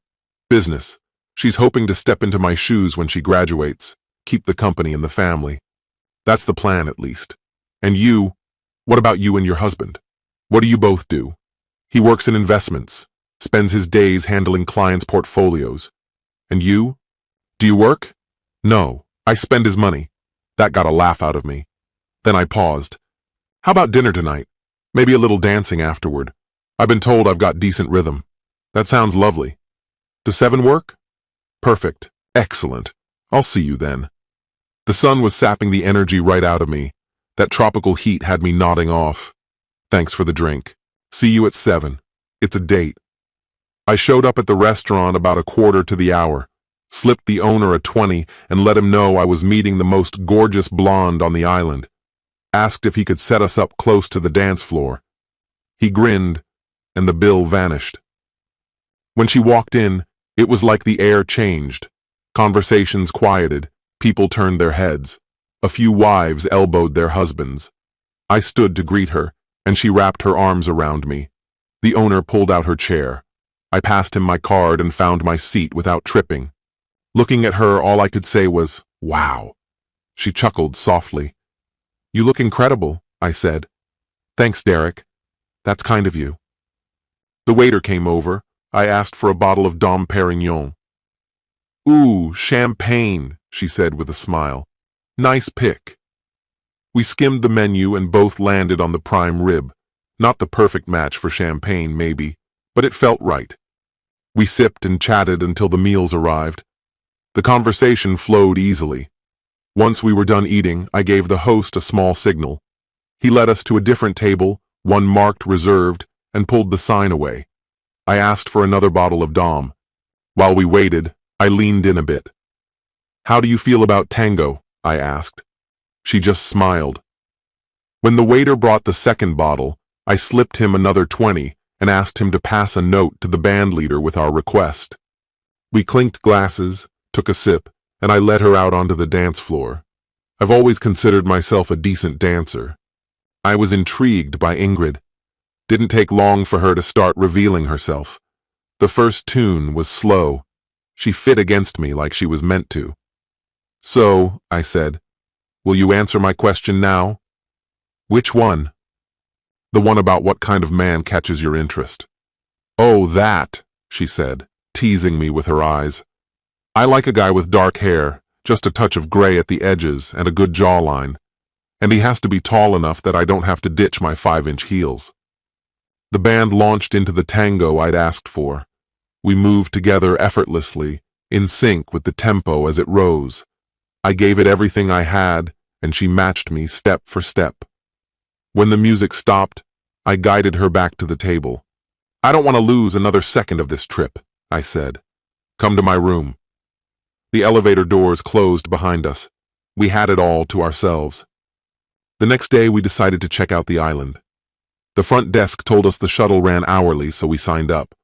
Speaker 1: Business. She's hoping to step into my shoes when she graduates, keep the company and the family. That's the plan, at least. And you? What about you and your husband? What do you both do? He works in investments, spends his days handling clients' portfolios. And you? Do you work? No, I spend his money. That got a laugh out of me. Then I paused. How about dinner tonight? Maybe a little dancing afterward. I've been told I've got decent rhythm. That sounds lovely. Does 7 work? Perfect. Excellent. I'll see you then. The sun was sapping the energy right out of me. That tropical heat had me nodding off. Thanks for the drink. See you at 7. It's a date. I showed up at the restaurant about 1/4 to the hour, slipped the owner a 20 and let him know I was meeting the most gorgeous blonde on the island. Asked if he could set us up close to the dance floor. He grinned, and the bill vanished. When she walked in, it was like the air changed. Conversations quieted, people turned their heads. A few wives elbowed their husbands. I stood to greet her, and she wrapped her arms around me. The owner pulled out her chair. I passed him my card and found my seat without tripping. Looking at her, all I could say was, "Wow." She chuckled softly. "You look incredible," I said. "Thanks, Derek. That's kind of you." The waiter came over. I asked for a bottle of Dom Perignon. "Ooh, champagne," she said with a smile. "Nice pick." We skimmed the menu and both landed on the prime rib. Not the perfect match for champagne, maybe, but it felt right. We sipped and chatted until the meals arrived. The conversation flowed easily. Once we were done eating, I gave the host a small signal. He led us to a different table, one marked reserved, and pulled the sign away. I asked for another bottle of Dom. While we waited, I leaned in a bit. "How do you feel about tango?" I asked. She just smiled. When the waiter brought the second bottle, I slipped him another 20 and asked him to pass a note to the band leader with our request. We clinked glasses, took a sip, and I led her out onto the dance floor. I've always considered myself a decent dancer. I was intrigued by Ingrid. Didn't take long for her to start revealing herself. The first tune was slow. She fit against me like she was meant to. "So," I said, "will you answer my question now?" "Which one?" "The one about what kind of man catches your interest." "Oh, that," she said, teasing me with her eyes. "I like a guy with dark hair, just a touch of gray at the edges and a good jawline. And he has to be tall enough that I don't have to ditch my 5-inch heels." The band launched into the tango I'd asked for. We moved together effortlessly, in sync with the tempo as it rose. I gave it everything I had, and she matched me step for step. When the music stopped, I guided her back to the table. "I don't want to lose another second of this trip," I said. "Come to my room." The elevator doors closed behind us. We had it all to ourselves. The next day we decided to check out the island. The front desk told us the shuttle ran hourly, so we signed up.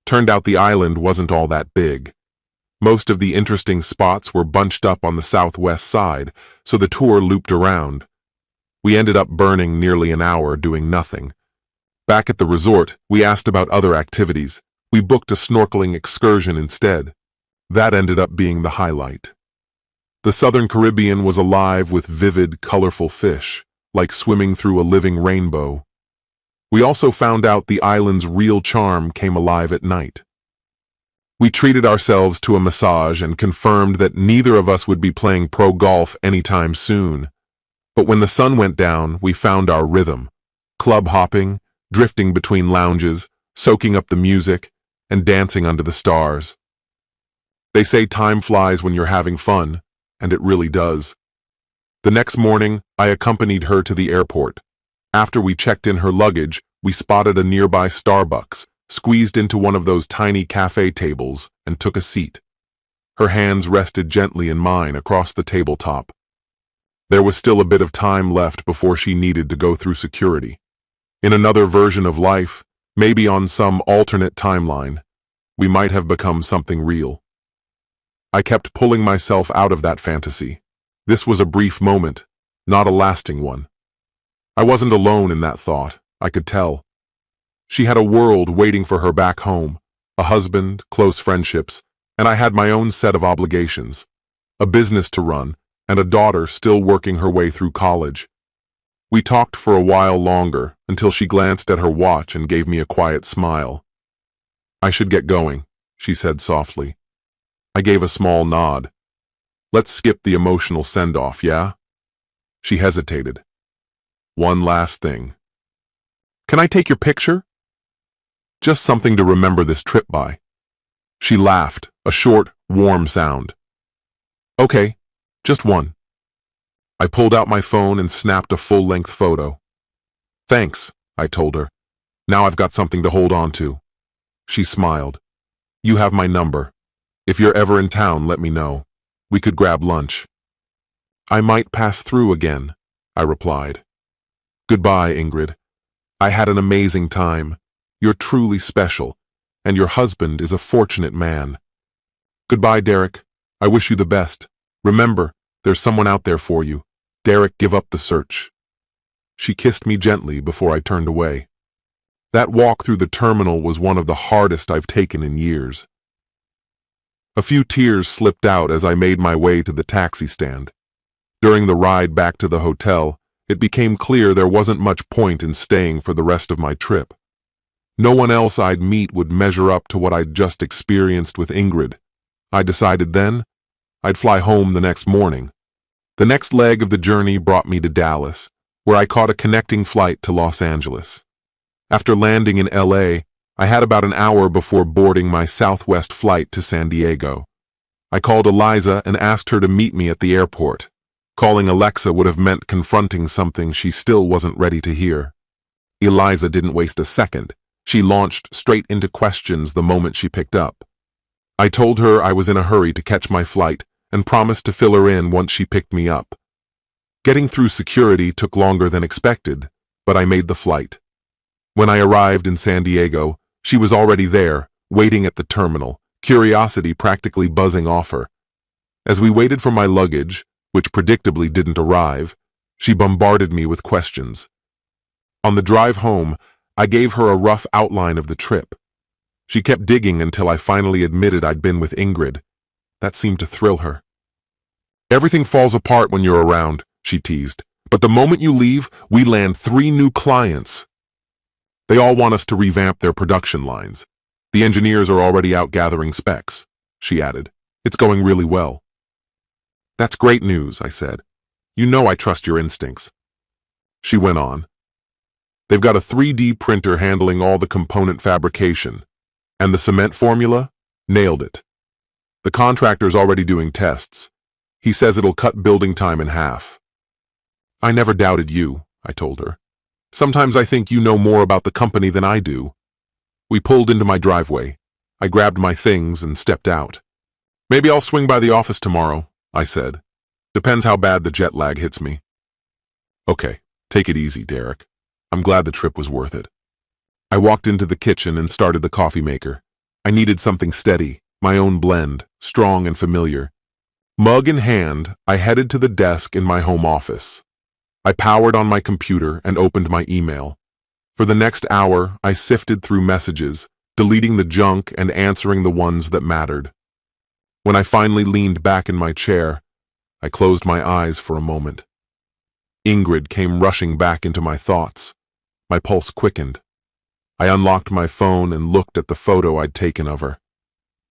Speaker 1: Turned out the island wasn't all that big. Most of the interesting spots were bunched up on the southwest side, so the tour looped around. We ended up burning nearly an hour doing nothing. Back at the resort, we asked about other activities. We booked a snorkeling excursion instead. That ended up being the highlight. The Southern Caribbean was alive with vivid, colorful fish, like swimming through a living rainbow. We also found out the island's real charm came alive at night. We treated ourselves to a massage and confirmed that neither of us would be playing pro golf anytime soon. But when the sun went down, we found our rhythm. Club hopping, drifting between lounges, soaking up the music, and dancing under the stars. They say time flies when you're having fun, and it really does. The next morning, I accompanied her to the airport. After we checked in her luggage, we spotted a nearby Starbucks, squeezed into one of those tiny cafe tables, and took a seat. Her hands rested gently in mine across the tabletop. There was still a bit of time left before she needed to go through security. In another version of life, maybe on some alternate timeline, we might have become something real. I kept pulling myself out of that fantasy. This was a brief moment, not a lasting one. I wasn't alone in that thought, I could tell. She had a world waiting for her back home, a husband, close friendships, and I had my own set of obligations, a business to run, and a daughter still working her way through college. We talked for a while longer until she glanced at her watch and gave me a quiet smile. "I should get going," she said softly. I gave a small nod. "Let's skip the emotional send-off, yeah?" She hesitated. "One last thing. Can I take your picture? Just something to remember this trip by." She laughed, a short, warm sound. "Okay, just one." I pulled out my phone and snapped a full-length photo. "Thanks," I told her. "Now I've got something to hold on to." She smiled. "You have my number. If you're ever in town, let me know. We could grab lunch." "I might pass through again," I replied. "Goodbye, Ingrid. I had an amazing time. You're truly special, and your husband is a fortunate man." "Goodbye, Derek. I wish you the best. Remember, there's someone out there for you. Derek, give up the search." She kissed me gently before I turned away. That walk through the terminal was one of the hardest I've taken in years. A few tears slipped out as I made my way to the taxi stand. During the ride back to the hotel, it became clear there wasn't much point in staying for the rest of my trip. No one else I'd meet would measure up to what I'd just experienced with Ingrid. I decided then I'd fly home the next morning. The next leg of the journey brought me to Dallas, where I caught a connecting flight to Los Angeles. After landing in LA, I had about an hour before boarding my Southwest flight to San Diego. I called Eliza and asked her to meet me at the airport. Calling Alexa would have meant confronting something she still wasn't ready to hear. Eliza didn't waste a second. She launched straight into questions the moment she picked up. I told her I was in a hurry to catch my flight and promised to fill her in once she picked me up. Getting through security took longer than expected, but I made the flight. When I arrived in San Diego, she was already there, waiting at the terminal, curiosity practically buzzing off her. As we waited for my luggage, which predictably didn't arrive, she bombarded me with questions. On the drive home, I gave her a rough outline of the trip. She kept digging until I finally admitted I'd been with Ingrid. That seemed to thrill her. "Everything falls apart when you're around," she teased. "But the moment you leave, we land 3 new clients. They all want us to revamp their production lines. The engineers are already out gathering specs," she added. "It's going really well." "That's great news," I said. "You know I trust your instincts." She went on. "They've got a 3D printer handling all the component fabrication. And the cement formula? Nailed it. The contractor's already doing tests. He says it'll cut building time in half." "I never doubted you," I told her. "Sometimes I think you know more about the company than I do." We pulled into my driveway. I grabbed my things and stepped out. "Maybe I'll swing by the office tomorrow," I said. "Depends how bad the jet lag hits me." "Okay, take it easy, Derek. I'm glad the trip was worth it." I walked into the kitchen and started the coffee maker. I needed something steady, my own blend, strong and familiar. Mug in hand, I headed to the desk in my home office. I powered on my computer and opened my email. For the next hour, I sifted through messages, deleting the junk and answering the ones that mattered. When I finally leaned back in my chair, I closed my eyes for a moment. Ingrid came rushing back into my thoughts. My pulse quickened. I unlocked my phone and looked at the photo I'd taken of her.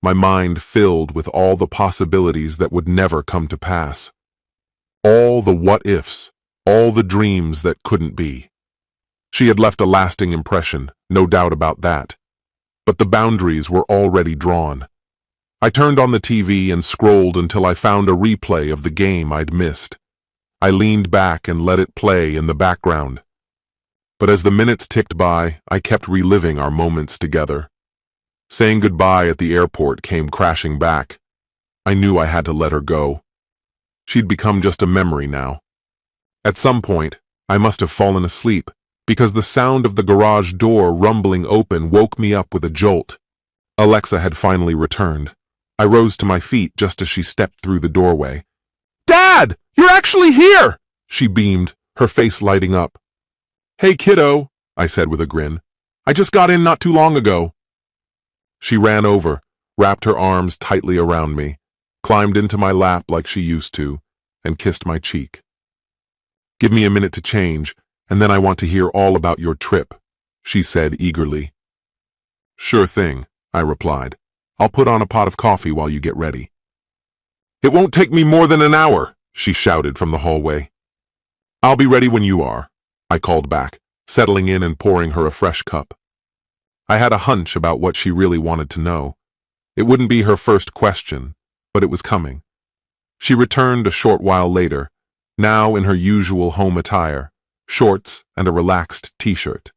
Speaker 1: My mind filled with all the possibilities that would never come to pass. All the what-ifs, all the dreams that couldn't be. She had left a lasting impression, no doubt about that. But the boundaries were already drawn. I turned on the TV and scrolled until I found a replay of the game I'd missed. I leaned back and let it play in the background. But as the minutes ticked by, I kept reliving our moments together. Saying goodbye at the airport came crashing back. I knew I had to let her go. She'd become just a memory now. At some point, I must have fallen asleep, because the sound of the garage door rumbling open woke me up with a jolt. Alexa had finally returned. I rose to my feet just as she stepped through the doorway. "Dad! You're actually here!" she beamed, her face lighting up. "Hey, kiddo," I said with a grin. "I just got in not too long ago." She ran over, wrapped her arms tightly around me, climbed into my lap like she used to, and kissed my cheek. "Give me a minute to change, and then I want to hear all about your trip," she said eagerly. "Sure thing," I replied. "I'll put on a pot of coffee while you get ready." "It won't take me more than an hour," she shouted from the hallway. "I'll be ready when you are," I called back, settling in and pouring her a fresh cup. I had a hunch about what she really wanted to know. It wouldn't be her first question, but it was coming. She returned a short while later, now in her usual home attire, shorts and a relaxed t-shirt.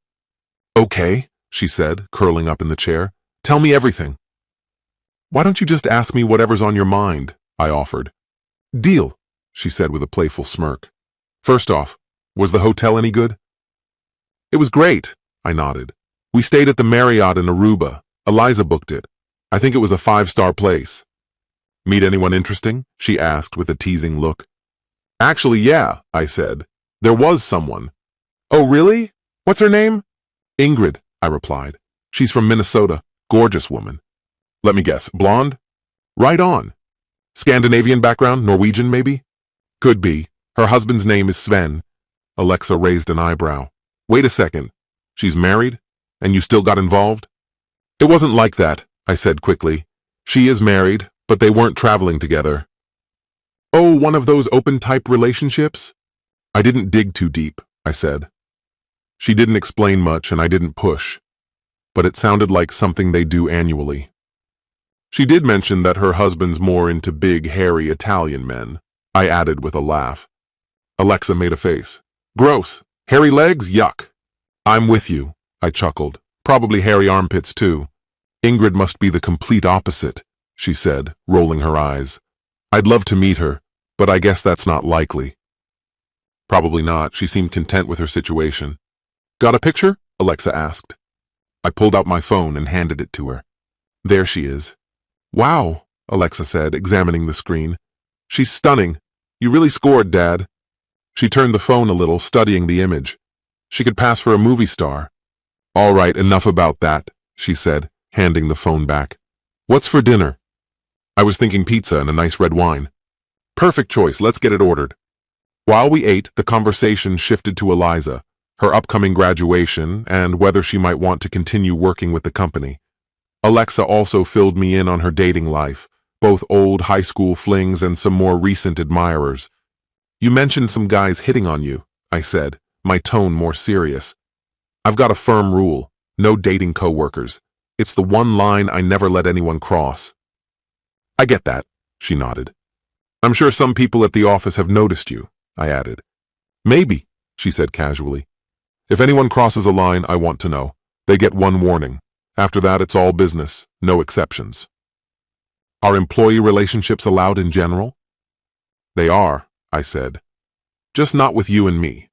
Speaker 1: "Okay," she said, curling up in the chair. "Tell me everything." "Why don't you just ask me whatever's on your mind?" I offered. "Deal," she said with a playful smirk. "First off, was the hotel any good?" "It was great," I nodded. "We stayed at the Marriott in Aruba. Eliza booked it. I think it was a 5-star place." "Meet anyone interesting?" she asked with a teasing look. "Actually, yeah," I said. "There was someone." "Oh, really? What's her name?" "Ingrid," I replied. "She's from Minnesota. Gorgeous woman." "Let me guess, blonde?" "Right on." "Scandinavian background, Norwegian maybe?" "Could be. Her husband's name is Sven." Alexa raised an eyebrow. "Wait a second. She's married? And you still got involved?" "It wasn't like that," I said quickly. "She is married, but they weren't traveling together." "Oh, one of those open-type relationships?" "I didn't dig too deep," I said. She didn't explain much and I didn't push, but it sounded like something they do annually. She did mention that her husband's more into big, hairy Italian men, I added with a laugh. Alexa made a face. "Gross. Hairy legs? Yuck." "I'm with you," I chuckled. "Probably hairy armpits too." "Ingrid must be the complete opposite," she said, rolling her eyes. "I'd love to meet her, but I guess that's not likely." "Probably not. She seemed content with her situation." "Got a picture?" Alexa asked. I pulled out my phone and handed it to her. "There she is." "Wow," Alexa said, examining the screen. "She's stunning. You really scored, Dad." She turned the phone a little, studying the image. "She could pass for a movie star." "All right, enough about that," she said, handing the phone back. "What's for dinner?" "I was thinking pizza and a nice red wine." "Perfect choice. Let's get it ordered." While we ate, the conversation shifted to Eliza, her upcoming graduation, and whether she might want to continue working with the company. Alexa also filled me in on her dating life, both old high school flings and some more recent admirers. "You mentioned some guys hitting on you," I said, my tone more serious. "I've got a firm rule: no dating coworkers. It's the one line I never let anyone cross." "I get that," she nodded. "I'm sure some people at the office have noticed you," I added. "Maybe," she said casually. "If anyone crosses a line, I want to know. They get one warning. After that, it's all business, no exceptions." "Are employee relationships allowed in general?" "They are," I said. "Just not with you and me.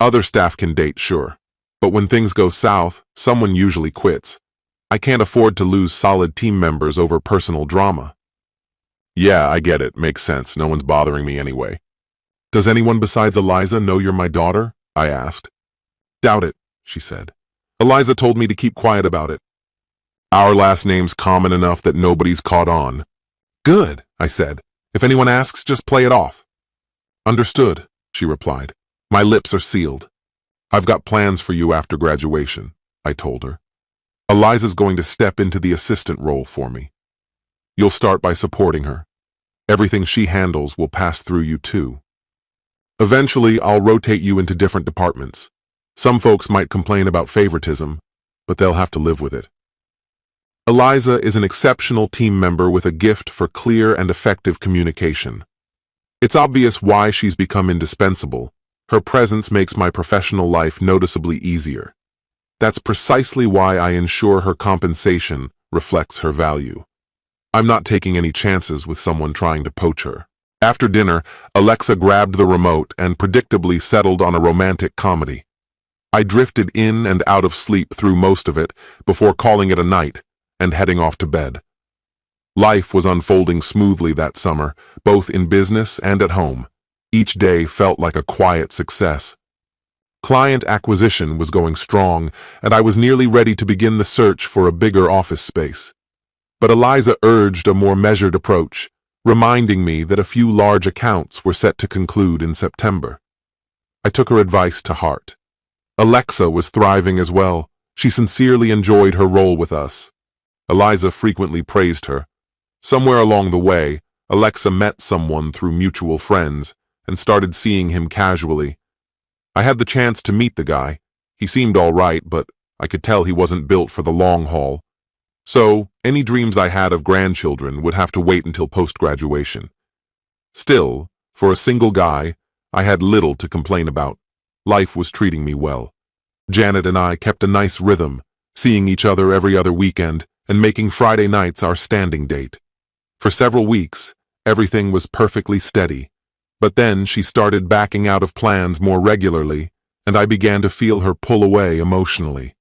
Speaker 1: Other staff can date, sure. But when things go south, someone usually quits. I can't afford to lose solid team members over personal drama." "Yeah, I get it. Makes sense. No one's bothering me anyway." "Does anyone besides Eliza know you're my daughter?" I asked. "Doubt it," she said. "Eliza told me to keep quiet about it." "Our last name's common enough that nobody's caught on." "Good," I said. "If anyone asks, just play it off." "Understood," she replied. "My lips are sealed. I've got plans for you after graduation," I told her. "Eliza's going to step into the assistant role for me. You'll start by supporting her. Everything she handles will pass through you too. Eventually, I'll rotate you into different departments. Some folks might complain about favoritism, but they'll have to live with it." Eliza is an exceptional team member with a gift for clear and effective communication. It's obvious why she's become indispensable, Her presence makes my professional life noticeably easier. That's precisely why I ensure her compensation reflects her value. I'm not taking any chances with someone trying to poach her. After dinner, Alexa grabbed the remote and predictably settled on a romantic comedy. I drifted in and out of sleep through most of it before calling it a night and heading off to bed. Life was unfolding smoothly that summer, both in business and at home. Each day felt like a quiet success. Client acquisition was going strong, and I was nearly ready to begin the search for a bigger office space. But Eliza urged a more measured approach, reminding me that a few large accounts were set to conclude in September. I took her advice to heart. Alexa was thriving as well. She sincerely enjoyed her role with us. Eliza frequently praised her. Somewhere along the way, Alexa met someone through mutual friends and started seeing him casually. I had the chance to meet the guy. He seemed all right, but I could tell he wasn't built for the long haul. So, any dreams I had of grandchildren would have to wait until post-graduation. Still, for a single guy, I had little to complain about. Life was treating me well. Janet and I kept a nice rhythm, seeing each other every other weekend and making Friday nights our standing date. For several weeks, everything was perfectly steady. But then she started backing out of plans more regularly, and I began to feel her pull away emotionally.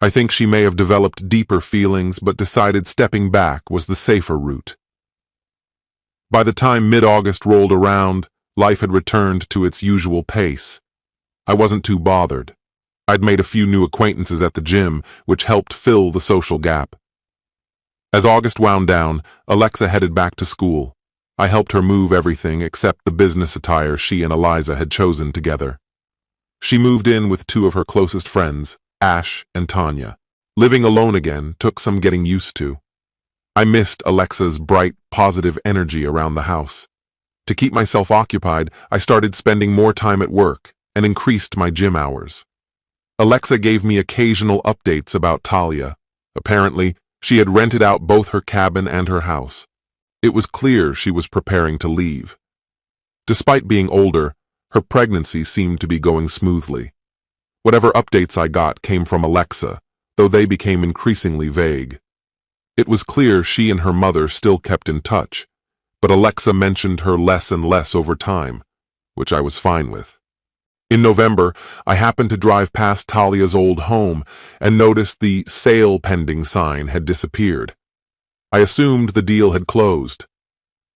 Speaker 1: I think she may have developed deeper feelings but decided stepping back was the safer route. By the time mid-August rolled around, life had returned to its usual pace. I wasn't too bothered. I'd made a few new acquaintances at the gym, which helped fill the social gap. As August wound down, Alexa headed back to school. I helped her move everything except the business attire she and Eliza had chosen together. She moved in with two of her closest friends, Ash and Tanya. Living alone again took some getting used to. I missed Alexa's bright, positive energy around the house. To keep myself occupied, I started spending more time at work and increased my gym hours. Alexa gave me occasional updates about Talia. Apparently, she had rented out both her cabin and her house. It was clear she was preparing to leave. Despite being older, her pregnancy seemed to be going smoothly. Whatever updates I got came from Alexa, though they became increasingly vague. It was clear she and her mother still kept in touch, but Alexa mentioned her less and less over time, which I was fine with. In November, I happened to drive past Talia's old home and noticed the sale pending sign had disappeared. I assumed the deal had closed.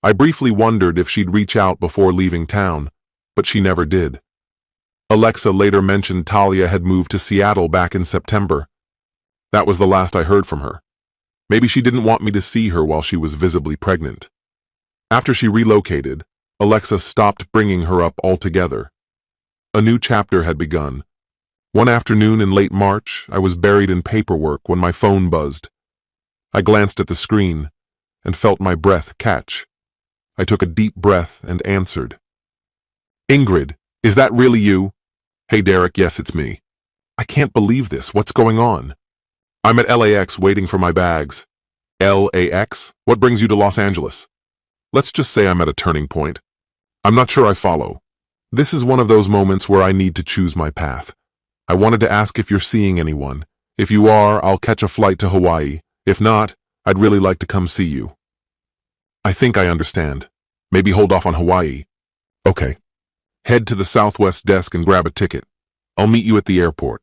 Speaker 1: I briefly wondered if she'd reach out before leaving town, but she never did. Alexa later mentioned Talia had moved to Seattle back in September. That was the last I heard from her. Maybe she didn't want me to see her while she was visibly pregnant. After she relocated, Alexa stopped bringing her up altogether. A new chapter had begun. One afternoon in late March, I was buried in paperwork when my phone buzzed. I glanced at the screen and felt my breath catch. I took a deep breath and answered. "Ingrid, is that really you?" "Hey Derek, yes, it's me." "I can't believe this. What's going on?" "I'm at LAX waiting for my bags." "LAX? What brings you to Los Angeles?" "Let's just say I'm at a turning point. I'm not sure I follow. This is one of those moments where I need to choose my path. I wanted to ask if you're seeing anyone. If you are, I'll catch a flight to Hawaii. If not, I'd really like to come see you." "I think I understand. Maybe hold off on Hawaii." "Okay. Head to the Southwest desk and grab a ticket. I'll meet you at the airport."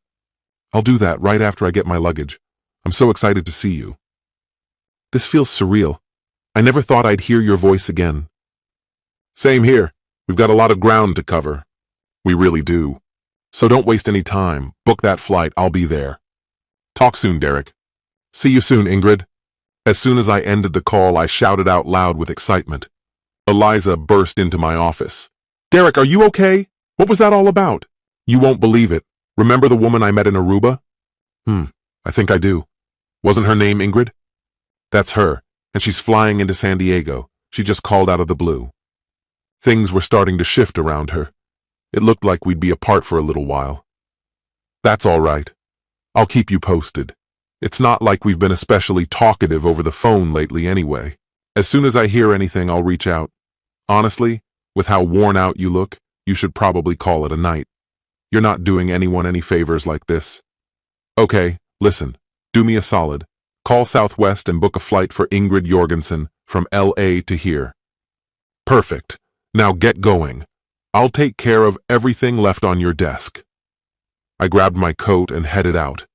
Speaker 1: "I'll do that right after I get my luggage. I'm so excited to see you." This feels surreal. I never thought I'd hear your voice again. "Same here. We've got a lot of ground to cover." "We really do. So don't waste any time. Book that flight. I'll be there." "Talk soon, Derek." "See you soon, Ingrid." As soon as I ended the call, I shouted out loud with excitement. Eliza burst into my office. "Derek, are you okay? What was that all about?" "You won't believe it. Remember the woman I met in Aruba?" I think I do." "Wasn't her name Ingrid?" "That's her, and she's flying into San Diego. She just called out of the blue." Things were starting to shift around her. It looked like we'd be apart for a little while. "That's all right. I'll keep you posted. It's not like we've been especially talkative over the phone lately anyway. As soon as I hear anything, I'll reach out. Honestly, with how worn out you look, you should probably call it a night. You're not doing anyone any favors like this. Okay, listen, do me a solid. Call Southwest and book a flight for Ingrid Jorgensen from LA to here. Perfect. Now get going. I'll take care of everything left on your desk. I grabbed my coat and headed out,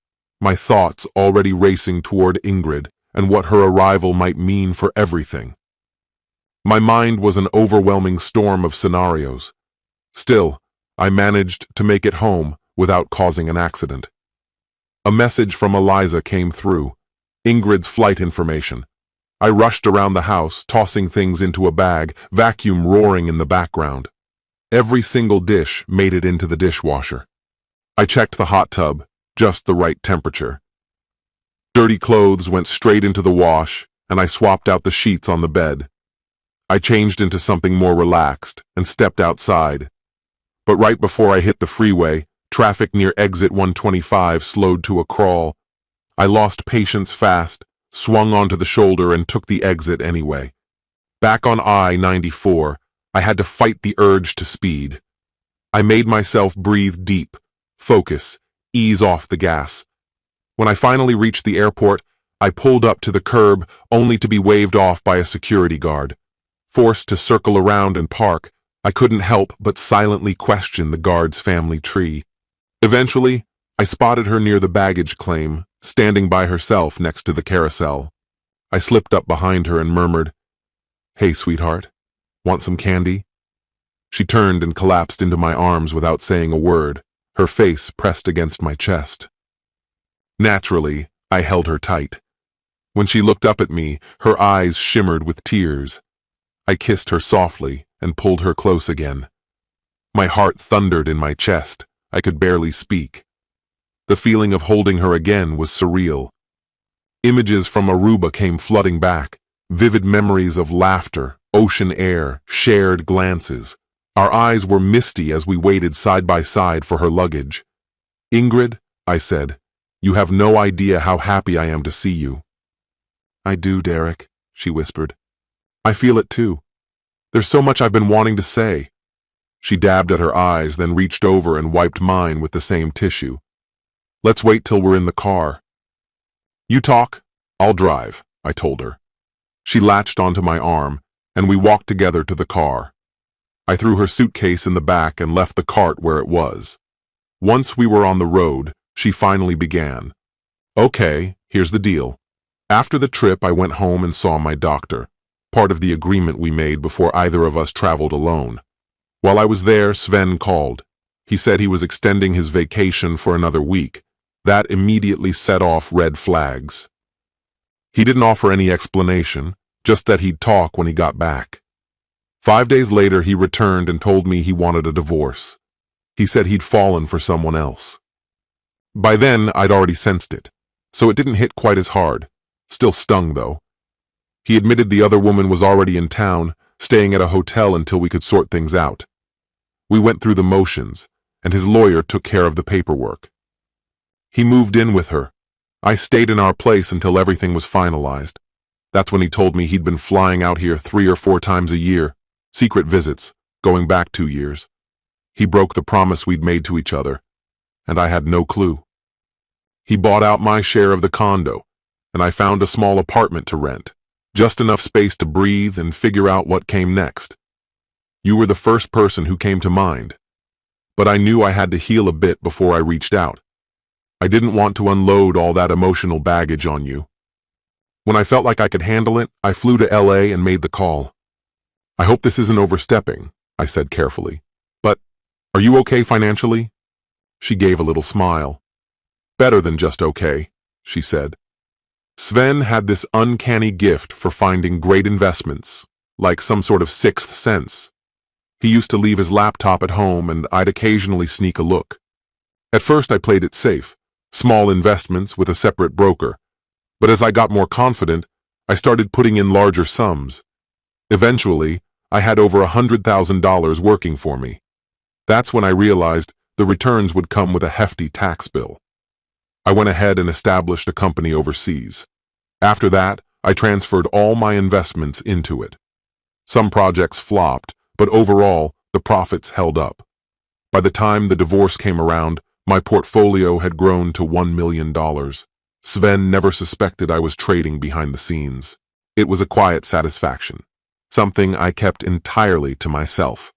Speaker 1: my thoughts already racing toward Ingrid and what her arrival might mean for everything. My mind was an overwhelming storm of scenarios. Still, I managed to make it home without causing an accident. A message from Eliza came through, Ingrid's flight information. I rushed around the house, tossing things into a bag, vacuum roaring in the background. Every single dish made it into the dishwasher. I checked the hot tub, just the right temperature. Dirty clothes went straight into the wash, and I swapped out the sheets on the bed. I changed into something more relaxed and stepped outside. But right before I hit the freeway, traffic near exit 125 slowed to a crawl. I lost patience fast, swung onto the shoulder and took the exit anyway. Back on I-94, I had to fight the urge to speed. I made myself breathe deep, focus, ease off the gas. When I finally reached the airport, I pulled up to the curb only to be waved off by a security guard. Forced to circle around and park, I couldn't help but silently question the guard's family tree. Eventually, I spotted her near the baggage claim, standing by herself next to the carousel. I slipped up behind her and murmured, "Hey, sweetheart, want some candy?" She turned and collapsed into my arms without saying a word, her face pressed against my chest. Naturally, I held her tight. When she looked up at me, her eyes shimmered with tears. I kissed her softly and pulled her close again. My heart thundered in my chest. I could barely speak. The feeling of holding her again was surreal. Images from Aruba came flooding back, vivid memories of laughter, ocean air, shared glances. Our eyes were misty as we waited side by side for her luggage. "Ingrid," I said, "you have no idea how happy I am to see you." "I do, Derek," she whispered. "I feel it too. There's so much I've been wanting to say." She dabbed at her eyes, then reached over and wiped mine with the same tissue. "Let's wait till we're in the car." "You talk, I'll drive," I told her. She latched onto my arm, and we walked together to the car. I threw her suitcase in the back and left the cart where it was. Once we were on the road, she finally began. "Okay, here's the deal. After the trip, I went home and saw my doctor, part of the agreement we made before either of us traveled alone. While I was there, Sven called. He said he was extending his vacation for another week. That immediately set off red flags. He didn't offer any explanation, just that he'd talk when he got back. 5 days later, he returned and told me he wanted a divorce. He said he'd fallen for someone else. By then, I'd already sensed it, so it didn't hit quite as hard. Still stung, though. He admitted the other woman was already in town, staying at a hotel until we could sort things out. We went through the motions, and his lawyer took care of the paperwork. He moved in with her. I stayed in our place until everything was finalized. That's when he told me he'd been flying out here 3 or 4 times a year, secret visits, going back 2 years. He broke the promise we'd made to each other, and I had no clue. He bought out my share of the condo, and I found a small apartment to rent, just enough space to breathe and figure out what came next. You were the first person who came to mind, but I knew I had to heal a bit before I reached out. I didn't want to unload all that emotional baggage on you. When I felt like I could handle it, I flew to LA and made the call. "I hope this isn't overstepping," I said carefully. "But are you okay financially?" She gave a little smile. "Better than just okay," she said. Sven had this uncanny gift for finding great investments, like some sort of sixth sense. He used to leave his laptop at home and I'd occasionally sneak a look. At first I played it safe, small investments with a separate broker. But as I got more confident, I started putting in larger sums. Eventually, I had over $100,000 working for me. That's when I realized the returns would come with a hefty tax bill. I went ahead and established a company overseas. After that, I transferred all my investments into it. Some projects flopped, but overall, The profits held up. By the time the divorce came around, my portfolio had grown to $1 million. Sven never suspected I was trading behind the scenes. It was a quiet satisfaction, something I kept entirely to myself.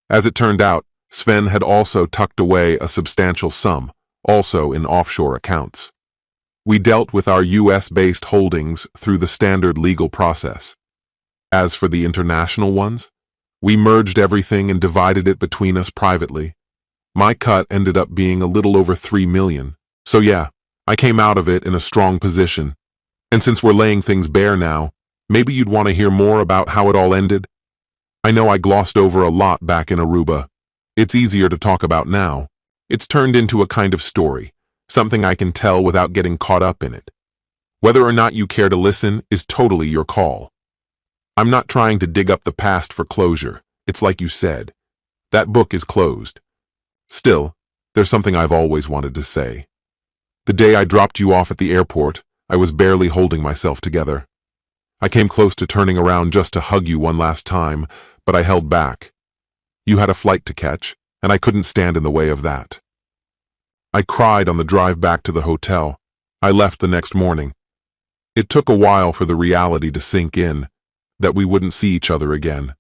Speaker 1: As it turned out, Sven had also tucked away a substantial sum, also in offshore accounts. We dealt with our US-based holdings through the standard legal process. As for the international ones, we merged everything and divided it between us privately. My cut ended up being a little over $3 million. So yeah, I came out of it in a strong position. And since we're laying things bare now, maybe you'd want to hear more about how it all ended? I know I glossed over a lot back in Aruba. It's easier to talk about now. It's turned into a kind of story, something I can tell without getting caught up in it. Whether or not you care to listen is totally your call. I'm not trying to dig up the past for closure. It's like you said. That book is closed. Still, there's something I've always wanted to say. The day I dropped you off at the airport, I was barely holding myself together. I came close to turning around just to hug you one last time, but I held back. You had a flight to catch, and I couldn't stand in the way of that. I cried on the drive back to the hotel. I left the next morning. It took a while for the reality to sink in, that we wouldn't see each other again.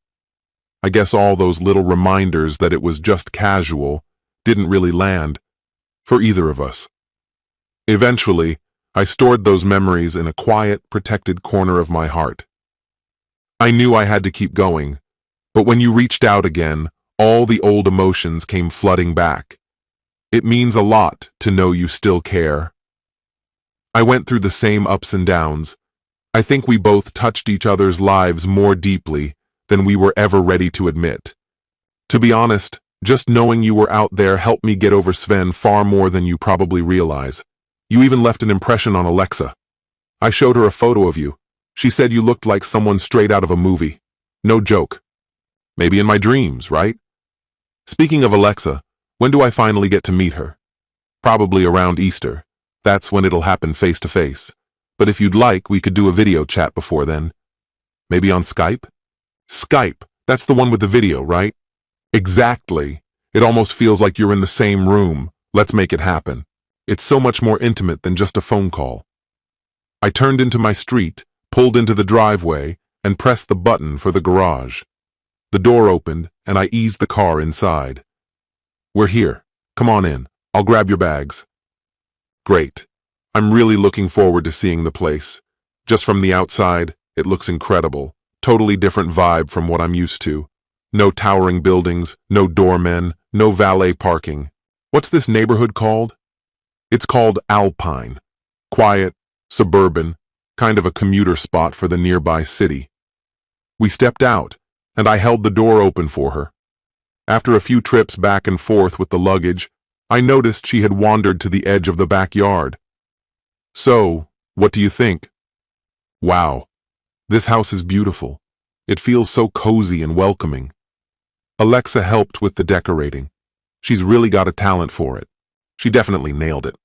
Speaker 1: I guess all those little reminders that it was just casual didn't really land for either of us. Eventually, I stored those memories in a quiet, protected corner of my heart. I knew I had to keep going, but when you reached out again, all the old emotions came flooding back. It means a lot to know you still care. I went through the same ups and downs. I think we both touched each other's lives more deeply than we were ever ready to admit. To be honest, just knowing you were out there helped me get over Sven far more than you probably realize. You even left an impression on Alexa. I showed her a photo of you. She said you looked like someone straight out of a movie. No joke. Maybe in my dreams, right? Speaking of Alexa, when do I finally get to meet her? Probably around Easter. That's when it'll happen face to face. But if you'd like, we could do a video chat before then. Maybe on Skype? Skype, that's the one with the video, right? Exactly. It almost feels like you're in the same room. Let's make it happen. It's so much more intimate than just a phone call. I turned into my street, pulled into the driveway, and pressed the button for the garage. The door opened, and I eased the car inside. We're here. Come on in. I'll grab your bags. Great. I'm really looking forward to seeing the place. Just from the outside, it looks incredible. Totally different vibe from what I'm used to. No towering buildings, no doormen, no valet parking. What's this neighborhood called? It's called Alpine. Quiet, suburban, kind of a commuter spot for the nearby city. We stepped out, and I held the door open for her. After a few trips back and forth with the luggage, I noticed she had wandered to the edge of the backyard. So, what do you think? Wow, this house is beautiful. It feels so cozy and welcoming. Alexa helped with the decorating. She's really got a talent for it. She definitely nailed it.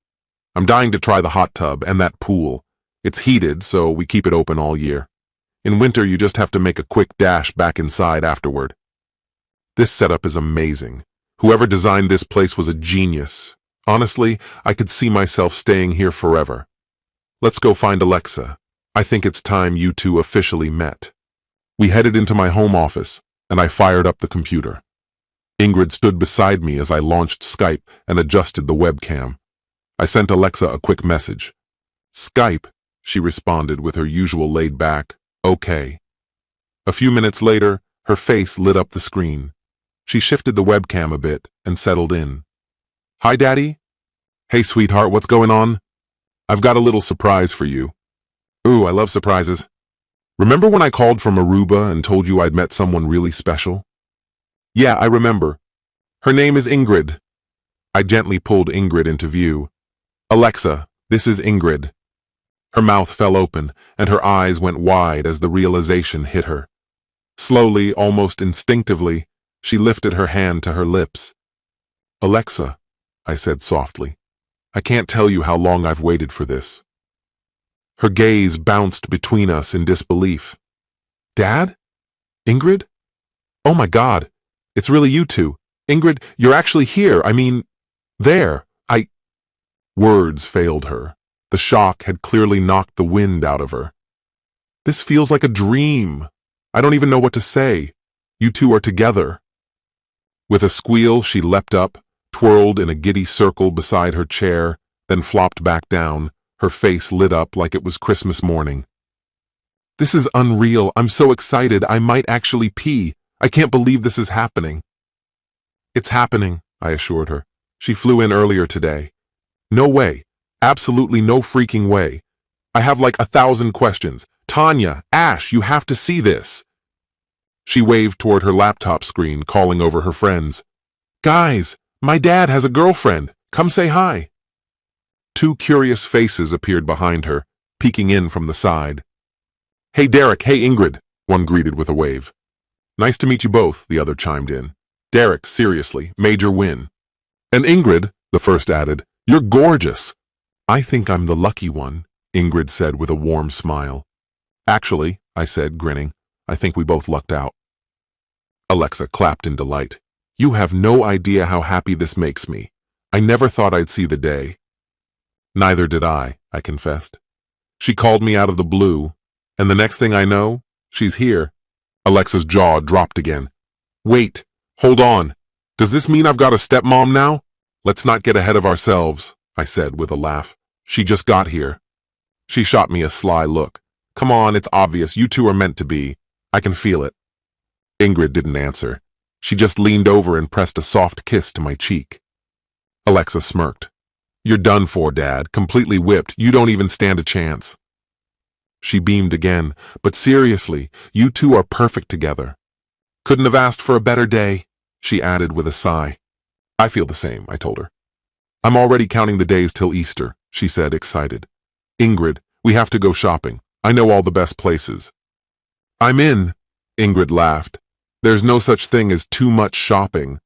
Speaker 1: I'm dying to try the hot tub and that pool. It's heated, so we keep it open all year. In winter, you just have to make a quick dash back inside afterward. This setup is amazing. Whoever designed this place was a genius. Honestly, I could see myself staying here forever. Let's go find Alexa. I think it's time you two officially met. We headed into my home office, and I fired up the computer. Ingrid stood beside me as I launched Skype and adjusted the webcam. I sent Alexa a quick message. Skype, she responded with her usual laid-back, okay. A few minutes later, her face lit up the screen. She shifted the webcam a bit and settled in. Hi, Daddy? Hey, sweetheart, what's going on? I've got a little surprise for you. Ooh, I love surprises. Remember when I called from Aruba and told you I'd met someone really special? Yeah, I remember. Her name is Ingrid. I gently pulled Ingrid into view. Alexa, this is Ingrid. Her mouth fell open, and her eyes went wide as the realization hit her. Slowly, almost instinctively, she lifted her hand to her lips. Alexa, I said softly, I can't tell you how long I've waited for this. Her gaze bounced between us in disbelief. Dad? Ingrid? Oh my God, It's really you two. Ingrid, you're actually here. I mean, there. Words failed her. The shock had clearly knocked the wind out of her. This feels like a dream. I don't even know what to say. You two are together. With a squeal, she leapt up, twirled in a giddy circle beside her chair, then flopped back down, her face lit up like it was Christmas morning. This is unreal. I'm so excited. I might actually pee. I can't believe this is happening. It's happening, I assured her. She flew in earlier today. No way. Absolutely no freaking way. I have like 1,000 questions. Tanya, Ash, you have to see this. She waved toward her laptop screen, calling over her friends. Guys, my dad has a girlfriend. Come say hi. Two curious faces appeared behind her, peeking in from the side. Hey Derek, hey Ingrid, one greeted with a wave. Nice to meet you both, the other chimed in. Derek, seriously, major win. And Ingrid, the first added, you're gorgeous. I think I'm the lucky one, Ingrid said with a warm smile. Actually, I said, grinning, I think we both lucked out. Alexa clapped in delight. You have no idea how happy this makes me. I never thought I'd see the day. Neither did I confessed. She called me out of the blue, and the next thing I know, she's here. Alexa's jaw dropped again. Wait, hold on. Does this mean I've got a stepmom now? Let's not get ahead of ourselves, I said with a laugh. She just got here. She shot me a sly look. Come on, it's obvious. You two are meant to be. I can feel it. Ingrid didn't answer. She just leaned over and pressed a soft kiss to my cheek. Alexa smirked. You're done for, Dad. Completely whipped. You don't even stand a chance. She beamed again. But seriously, you two are perfect together. Couldn't have asked for a better day, she added with a sigh. I feel the same, I told her. I'm already counting the days till Easter, she said, excited. Ingrid, we have to go shopping. I know all the best places. I'm in, Ingrid laughed. There's no such thing as too much shopping.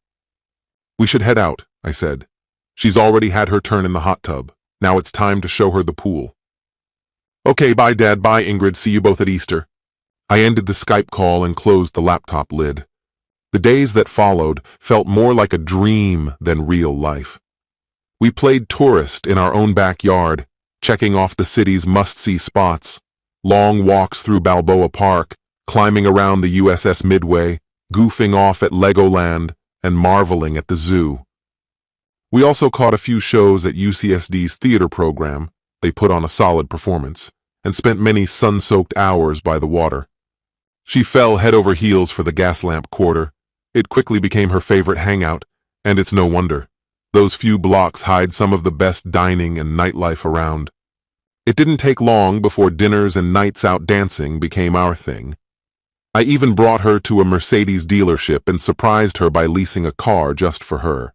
Speaker 1: We should head out, I said. She's already had her turn in the hot tub. Now it's time to show her the pool. Okay, bye, Dad. Bye, Ingrid. See you both at Easter. I ended the Skype call and closed the laptop lid. The days that followed felt more like a dream than real life. We played tourist in our own backyard, checking off the city's must-see spots, long walks through Balboa Park, climbing around the USS Midway, goofing off at Legoland, and marveling at the zoo. We also caught a few shows at UCSD's theater program. They put on a solid performance, and spent many sun-soaked hours by the water. She fell head over heels for the Gaslamp Quarter. It quickly became her favorite hangout, and it's no wonder. Those few blocks hide some of the best dining and nightlife around. It didn't take long before dinners and nights out dancing became our thing. I even brought her to a Mercedes dealership and surprised her by leasing a car just for her.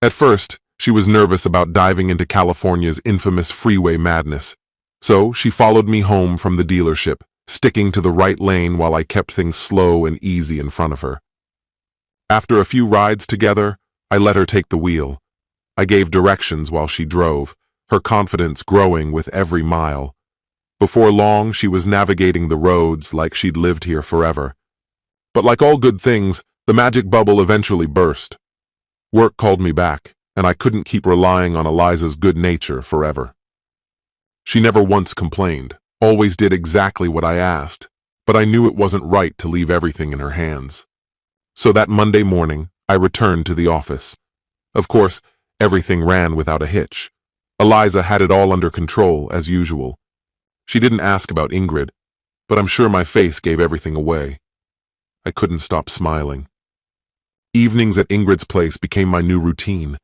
Speaker 1: At first, she was nervous about diving into California's infamous freeway madness, so she followed me home from the dealership, sticking to the right lane while I kept things slow and easy in front of her. After a few rides together, I let her take the wheel. I gave directions while she drove, her confidence growing with every mile. Before long, she was navigating the roads like she'd lived here forever. But like all good things, the magic bubble eventually burst. Work called me back, and I couldn't keep relying on Eliza's good nature forever. She never once complained, always did exactly what I asked, but I knew it wasn't right to leave everything in her hands. So that Monday morning, I returned to the office. Of course, everything ran without a hitch. Eliza had it all under control, as usual. She didn't ask about Ingrid, but I'm sure my face gave everything away. I couldn't stop smiling. Evenings at Ingrid's place became my new routine.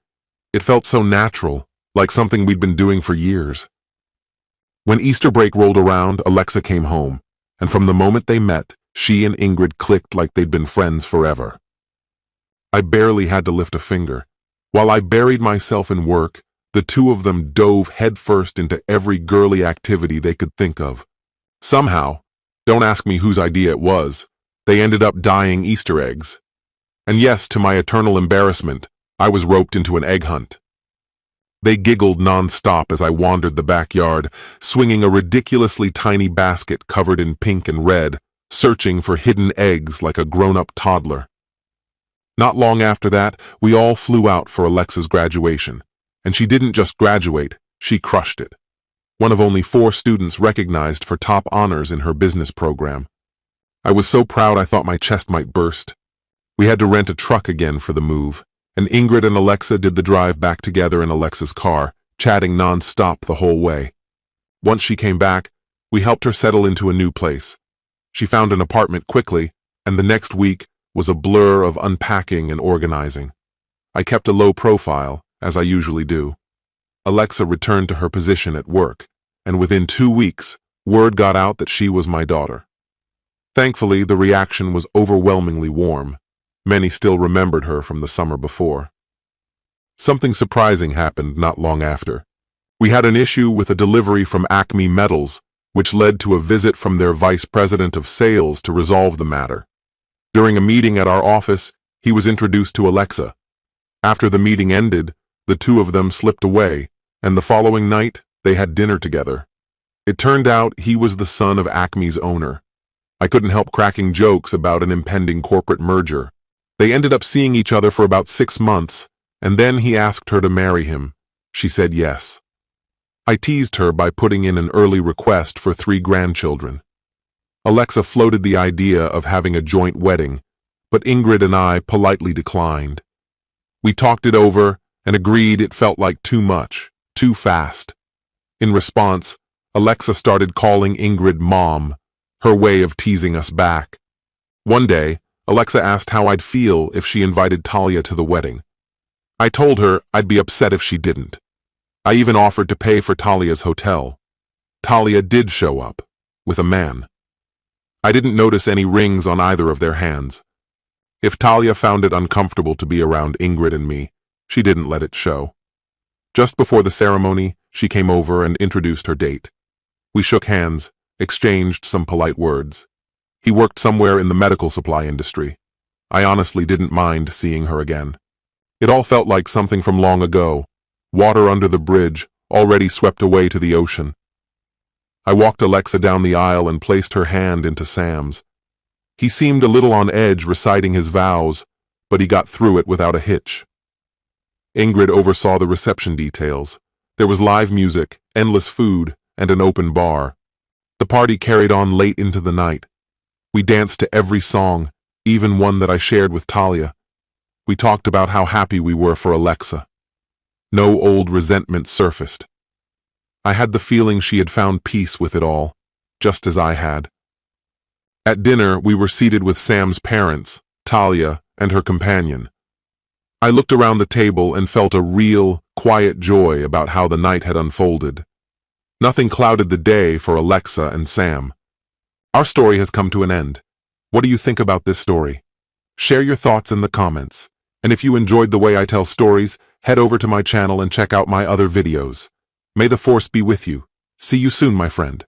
Speaker 1: It felt so natural, like something we'd been doing for years. When Easter break rolled around, Alexa came home, and from the moment they met, she and Ingrid clicked like they'd been friends forever. I barely had to lift a finger. While I buried myself in work, the two of them dove headfirst into every girly activity they could think of. Somehow, don't ask me whose idea it was, they ended up dyeing Easter eggs. And yes, to my eternal embarrassment, I was roped into an egg hunt. They giggled non-stop as I wandered the backyard, swinging a ridiculously tiny basket covered in pink and red, searching for hidden eggs like a grown-up toddler. Not long after that, we all flew out for Alexa's graduation. And she didn't just graduate, she crushed it. One of only 4 students recognized for top honors in her business program. I was so proud I thought my chest might burst. We had to rent a truck again for the move, and Ingrid and Alexa did the drive back together in Alexa's car, chatting non-stop the whole way. Once she came back, we helped her settle into a new place. She found an apartment quickly, and the next week was a blur of unpacking and organizing. I kept a low profile, as I usually do. Alexa returned to her position at work, and within 2 weeks, word got out that she was my daughter. Thankfully, the reaction was overwhelmingly warm. Many still remembered her from the summer before. Something surprising happened not long after. We had an issue with a delivery from Acme Metals, which led to a visit from their vice president of sales to resolve the matter. During a meeting at our office, he was introduced to Alexa. After the meeting ended, the 2 of them slipped away, and the following night, they had dinner together. It turned out he was the son of Acme's owner. I couldn't help cracking jokes about an impending corporate merger. They ended up seeing each other for about 6 months, and then he asked her to marry him. She said yes. I teased her by putting in an early request for 3 grandchildren. Alexa floated the idea of having a joint wedding, but Ingrid and I politely declined. We talked it over and agreed it felt like too much, too fast. In response, Alexa started calling Ingrid Mom, her way of teasing us back. One day, Alexa asked how I'd feel if she invited Talia to the wedding. I told her I'd be upset if she didn't. I even offered to pay for Talia's hotel. Talia did show up, with a man. I didn't notice any rings on either of their hands. If Talia found it uncomfortable to be around Ingrid and me, she didn't let it show. Just before the ceremony, she came over and introduced her date. We shook hands, exchanged some polite words. He worked somewhere in the medical supply industry. I honestly didn't mind seeing her again. It all felt like something from long ago, water under the bridge, already swept away to the ocean. I walked Alexa down the aisle and placed her hand into Sam's. He seemed a little on edge reciting his vows, but he got through it without a hitch. Ingrid oversaw the reception details. There was live music, endless food, and an open bar. The party carried on late into the night. We danced to every song, even one that I shared with Talia. We talked about how happy we were for Alexa. No old resentment surfaced. I had the feeling she had found peace with it all, just as I had. At dinner, we were seated with Sam's parents, Talia, and her companion. I looked around the table and felt a real, quiet joy about how the night had unfolded. Nothing clouded the day for Alexa and Sam. Our story has come to an end. What do you think about this story? Share your thoughts in the comments. And if you enjoyed the way I tell stories, head over to my channel and check out my other videos. May the force be with you. See you soon, my friend.